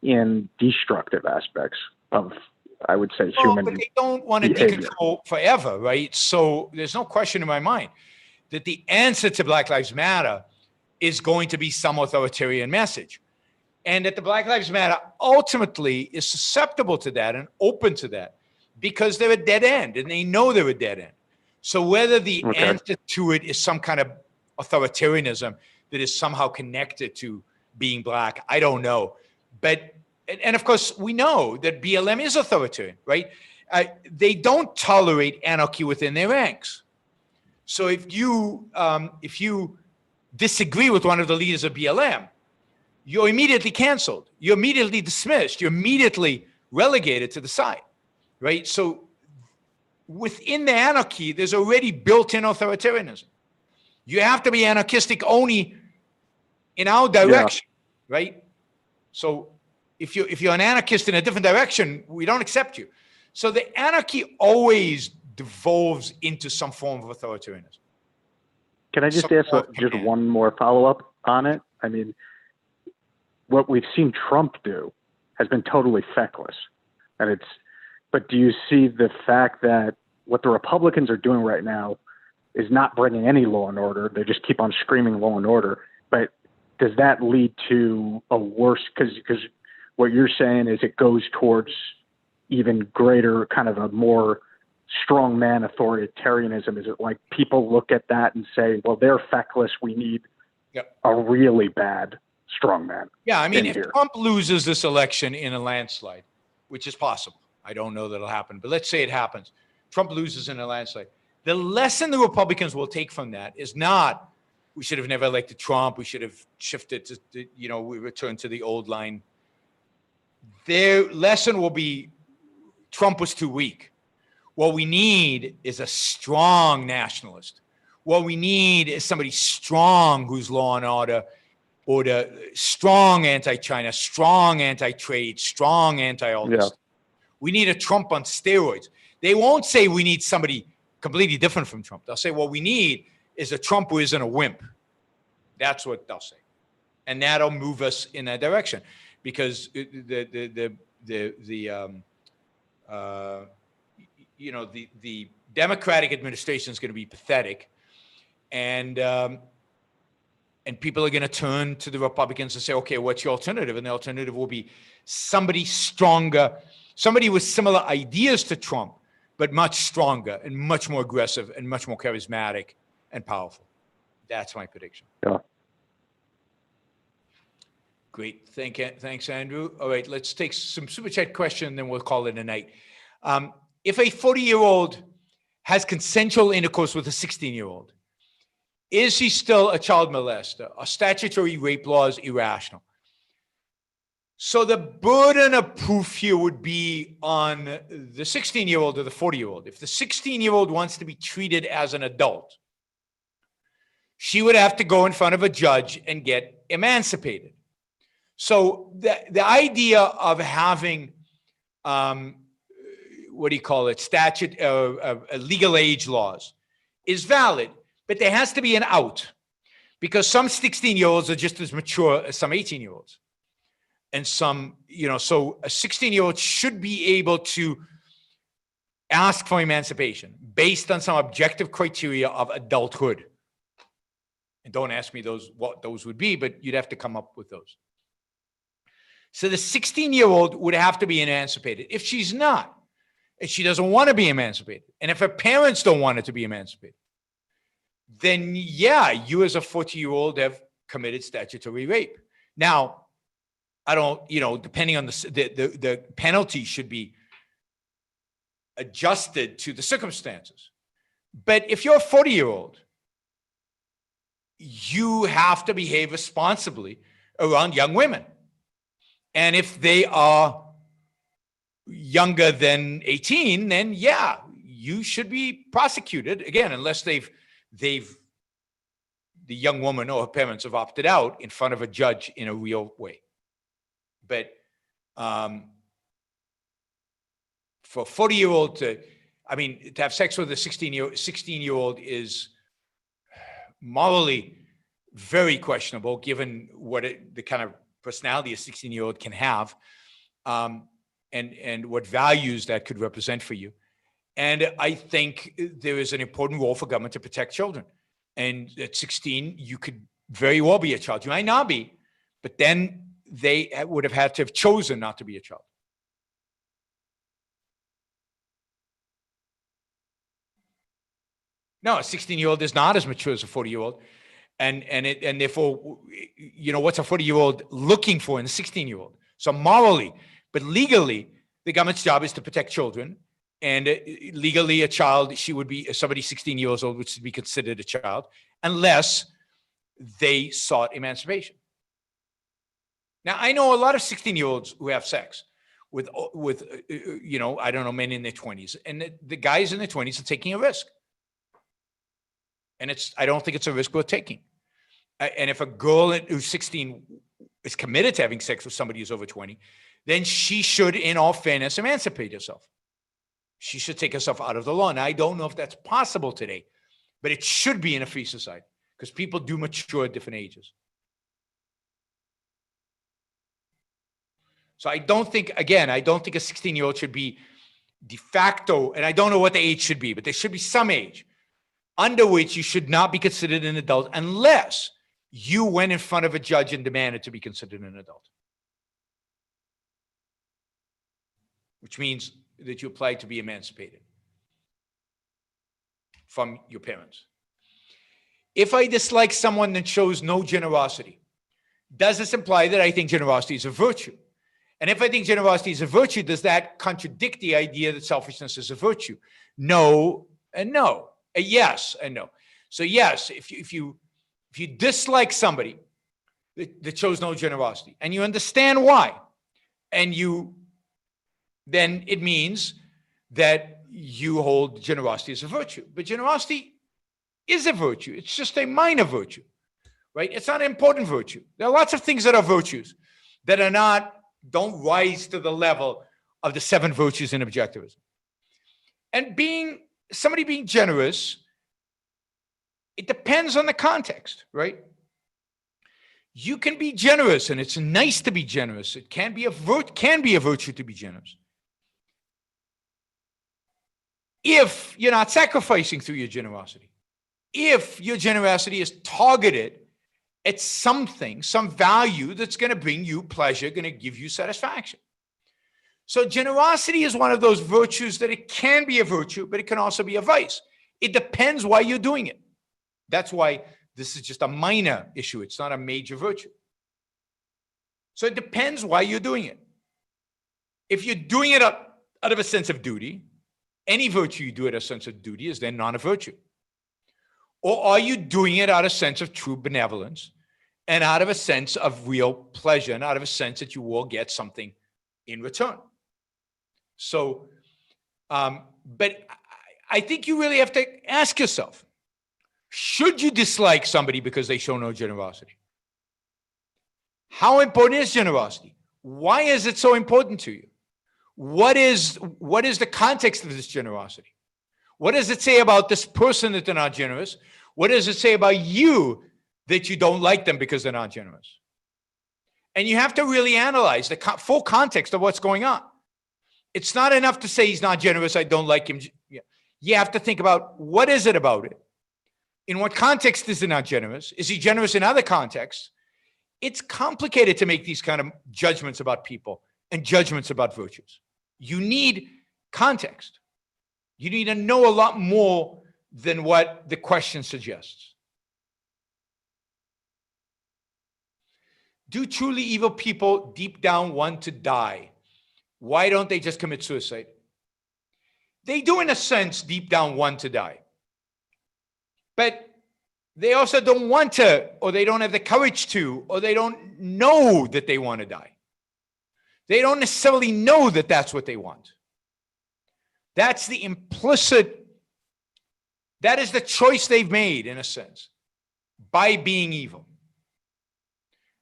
in destructive aspects of, I would say, human but they don't want to decontrol forever, right? So there's no question in my mind that the answer to Black Lives Matter is going to be some authoritarian message. And that the Black Lives Matter ultimately is susceptible to that and open to that because they're a dead end and they know they're a dead end. So whether the answer to it is some kind of authoritarianism that is somehow connected to being Black, I don't know. But, and of course, we know that BLM is authoritarian, right? They don't tolerate anarchy within their ranks. So if you disagree with one of the leaders of BLM, you're immediately canceled. You're immediately dismissed. You're immediately relegated to the side, right? So within the anarchy, there's already built-in authoritarianism. You have to be anarchistic only in our direction, right? So if you're an anarchist in a different direction, we don't accept you. So the anarchy always devolves into some form of authoritarianism. Can I just ask just one more follow-up on it? I mean, what we've seen Trump do has been totally feckless. But do you see the fact that what the Republicans are doing right now is not bringing any law and order? They just keep on screaming law and order. But does that lead to a worse, because what you're saying is it goes towards even greater kind of a more strongman authoritarianism? Is it like people look at that and say, well, they're feckless, we need a really bad strongman? Yeah, I mean, if Trump loses this election in a landslide, which is possible, I don't know that it'll happen, but let's say it happens, Trump loses in a landslide. The lesson the Republicans will take from that is not, we should have never elected Trump, we should have shifted to we return to the old line. Their lesson will be, Trump was too weak. What we need is a strong nationalist. What we need is somebody strong who's law and order, strong anti-China, strong anti-trade, strong anti-all this. We need a Trump on steroids. They won't say we need somebody completely different from Trump. They'll say what we need is a Trump who isn't a wimp. That's what they'll say. And that'll move us in that direction because the Democratic administration is going to be pathetic. And people are going to turn to the Republicans and say, okay, what's your alternative? And the alternative will be somebody stronger, somebody with similar ideas to Trump, but much stronger and much more aggressive and much more charismatic and powerful. That's my prediction. Yeah. Great. Thanks, Andrew. All right, let's take some super chat question, then we'll call it a night. If a 40-year-old has consensual intercourse with a 16-year-old, is he still a child molester? Are statutory rape laws irrational? So the burden of proof here would be on the 16-year-old or the 40-year-old. If the 16-year-old wants to be treated as an adult, she would have to go in front of a judge and get emancipated. So the idea of having, what do you call it, legal age laws is valid, but there has to be an out, because some 16-year-olds are just as mature as some 18-year-olds. And some, so a 16-year-old should be able to ask for emancipation based on some objective criteria of adulthood. And don't ask me what those would be, but you'd have to come up with those. So the 16-year-old would have to be emancipated. If she's not, and she doesn't want to be emancipated, and if her parents don't want her to be emancipated, then yeah, you as a 40-year-old have committed statutory rape. Now, I don't, depending on the penalty should be adjusted to the circumstances. But if you're a 40-year-old, you have to behave responsibly around young women. And if they are younger than 18, then yeah, you should be prosecuted, again, unless the young woman or her parents have opted out in front of a judge in a real way. But for a 40-year-old to have sex with a 16-year-old is morally very questionable, given the kind of personality a 16-year-old can have, and what values that could represent for you. And I think there is an important role for government to protect children. And at 16, you could very well be a child. You might not be, but then they would have had to have chosen not to be a child. No, a 16-year-old is not as mature as a 40-year-old. And therefore, what's a 40-year-old looking for in a 16-year-old? So morally, but legally, the government's job is to protect children. And legally, a child, she would be somebody 16 years old, which would be considered a child, unless they sought emancipation. Now, I know a lot of 16-year-olds who have sex with I don't know, men in their 20s. And the guys in their 20s are taking a risk. And I don't think it's a risk worth taking. And if a girl who's 16 is committed to having sex with somebody who's over 20, then she should, in all fairness, emancipate herself. She should take herself out of the law. Now, I don't know if that's possible today, but it should be in a free society, because people do mature at different ages. So I don't think a 16-year-old should be de facto, and I don't know what the age should be, but there should be some age under which you should not be considered an adult unless you went in front of a judge and demanded to be considered an adult. Which means that you applied to be emancipated from your parents. If I dislike someone that shows no generosity, does this imply that I think generosity is a virtue? And if I think generosity is a virtue, does that contradict the idea that selfishness is a virtue? No and no. A yes and no. So yes, if you dislike somebody that shows no generosity, and you understand why, and then it means that you hold generosity as a virtue. But generosity is a virtue. It's just a minor virtue, right? It's not an important virtue. There are lots of things that are virtues that don't rise to the level of the 7 virtues in objectivism. And somebody being generous, it depends on the context, right? You can be generous, and it's nice to be generous. It can be a virtue to be generous, if you're not sacrificing through your generosity. if your generosity is targeted at something, some value that's going to bring you pleasure, going to give you satisfaction. So generosity is one of those virtues that it can be a virtue, but it can also be a vice. It depends why you're doing it. That's why this is just a minor issue. It's not a major virtue. So it depends why you're doing it. If you're doing it out of a sense of duty, any virtue you do out of a sense of duty is then not a virtue. Or are you doing it out of a sense of true benevolence and out of a sense of real pleasure and out of a sense that you will get something in return? So, but I think you really have to ask yourself, should you dislike somebody because they show no generosity? How important is generosity? Why is it so important to you? What is the context of this generosity? What does it say about this person that they're not generous? What does it say about you that you don't like them because they're not generous? And you have to really analyze the full context of what's going on. It's not enough to say he's not generous, I don't like him. You have to think about, what is it about it? In what context is he not generous? Is he generous in other contexts? It's complicated to make these kind of judgments about people and judgments about virtues. You need context. You need to know a lot more than what the question suggests. Do truly evil people deep down want to die? Why don't they just commit suicide? They do, in a sense, deep down want to die. But they also don't want to, or they don't have the courage to, or they don't know that they want to die. They don't necessarily know that that's what they want. That's the implicit, that is the choice they've made, in a sense, by being evil.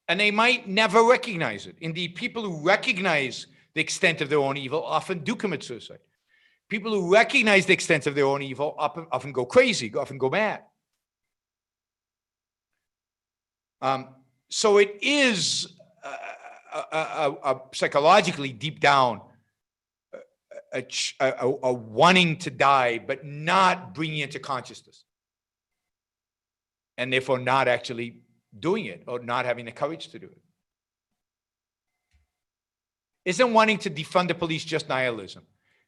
And they might never recognize it. Indeed, people who recognize the extent of their own evil often do commit suicide. People who recognize the extent of their own evil often go crazy, often go mad. So it is psychologically deep down a wanting to die, but not bringing it to consciousness, and therefore not actually doing it or not having the courage to do it. Isn't wanting to defund the police just nihilism?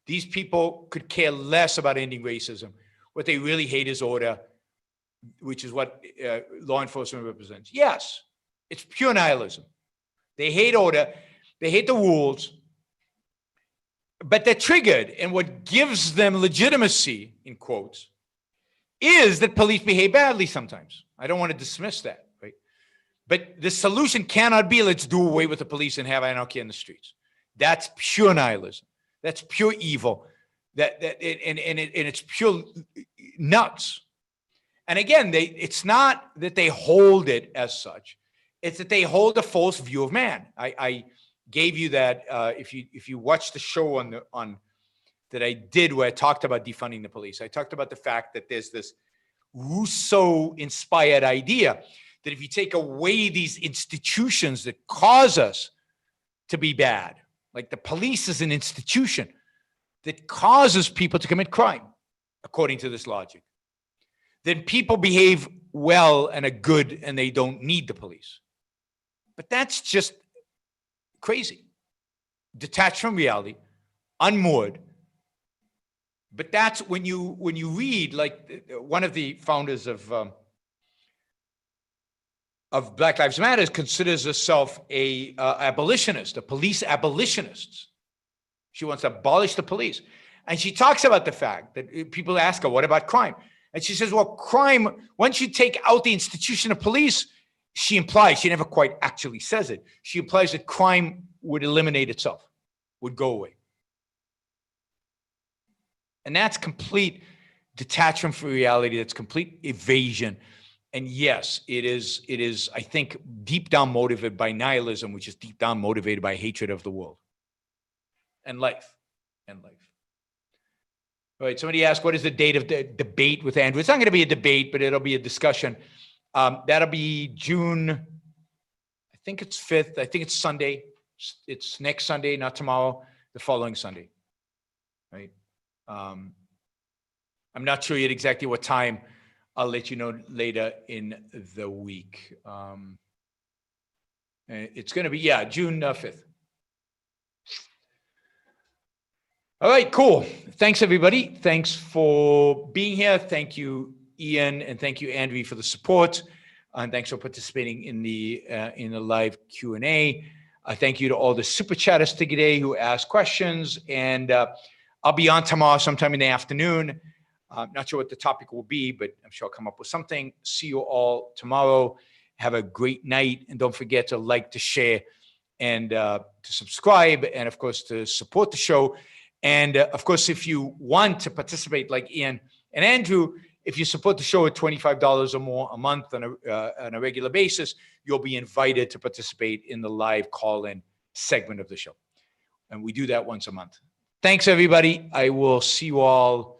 These people could care less about ending racism. What they really hate is order, which is what law enforcement represents. Yes, it's pure nihilism. They hate order, they hate the rules, but they're triggered. And what gives them legitimacy, in quotes, is that police behave badly sometimes. I don't want to dismiss that, right? But the solution cannot be, let's do away with the police and have anarchy in the streets. That's pure nihilism. That's pure evil. And it's pure nuts. And again, it's not that they hold it as such. It's that they hold a false view of man. I gave you that if you watch the show on that I did where I talked about defunding the police. I talked about the fact that there's this Rousseau-inspired idea that if you take away these institutions that cause us to be bad, like the police is an institution that causes people to commit crime, according to this logic, then people behave well and are good and they don't need the police. But that's just crazy. Detached from reality, unmoored. But that's when you read, like one of the founders of Black Lives Matter considers herself a abolitionist, a police abolitionist. She wants to abolish the police. And she talks about the fact that people ask her, what about crime? And she says, well, crime, once you take out the institution of police, she implies, she never quite actually says it, she implies that crime would eliminate itself, would go away. And that's complete detachment from reality. That's complete evasion. And yes, it is, I think, deep down motivated by nihilism, which is deep down motivated by hatred of the world and life. All right, somebody asked, what is the date of the debate with Andrew? It's not going to be a debate, but it'll be a discussion. That'll be June, I think it's 5th. I think it's Sunday. It's next Sunday, not tomorrow, the following Sunday, right? I'm not sure yet exactly what time. I'll let you know later in the week. It's going to be, June 5th. All right, cool. Thanks, everybody. Thanks for being here. Thank you, Ian, and thank you, Andrew, for the support. And thanks for participating in the live Q&A. Thank you to all the super chatters today who asked questions. And I'll be on tomorrow sometime in the afternoon. I'm not sure what the topic will be, but I'm sure I'll come up with something. See you all tomorrow. Have a great night. And don't forget to like, to share, and to subscribe, and of course, to support the show. And of course, if you want to participate like Ian and Andrew, if you support the show at $25 or more a month on a regular basis, you'll be invited to participate in the live call-in segment of the show. And we do that once a month. Thanks, everybody. I will see you all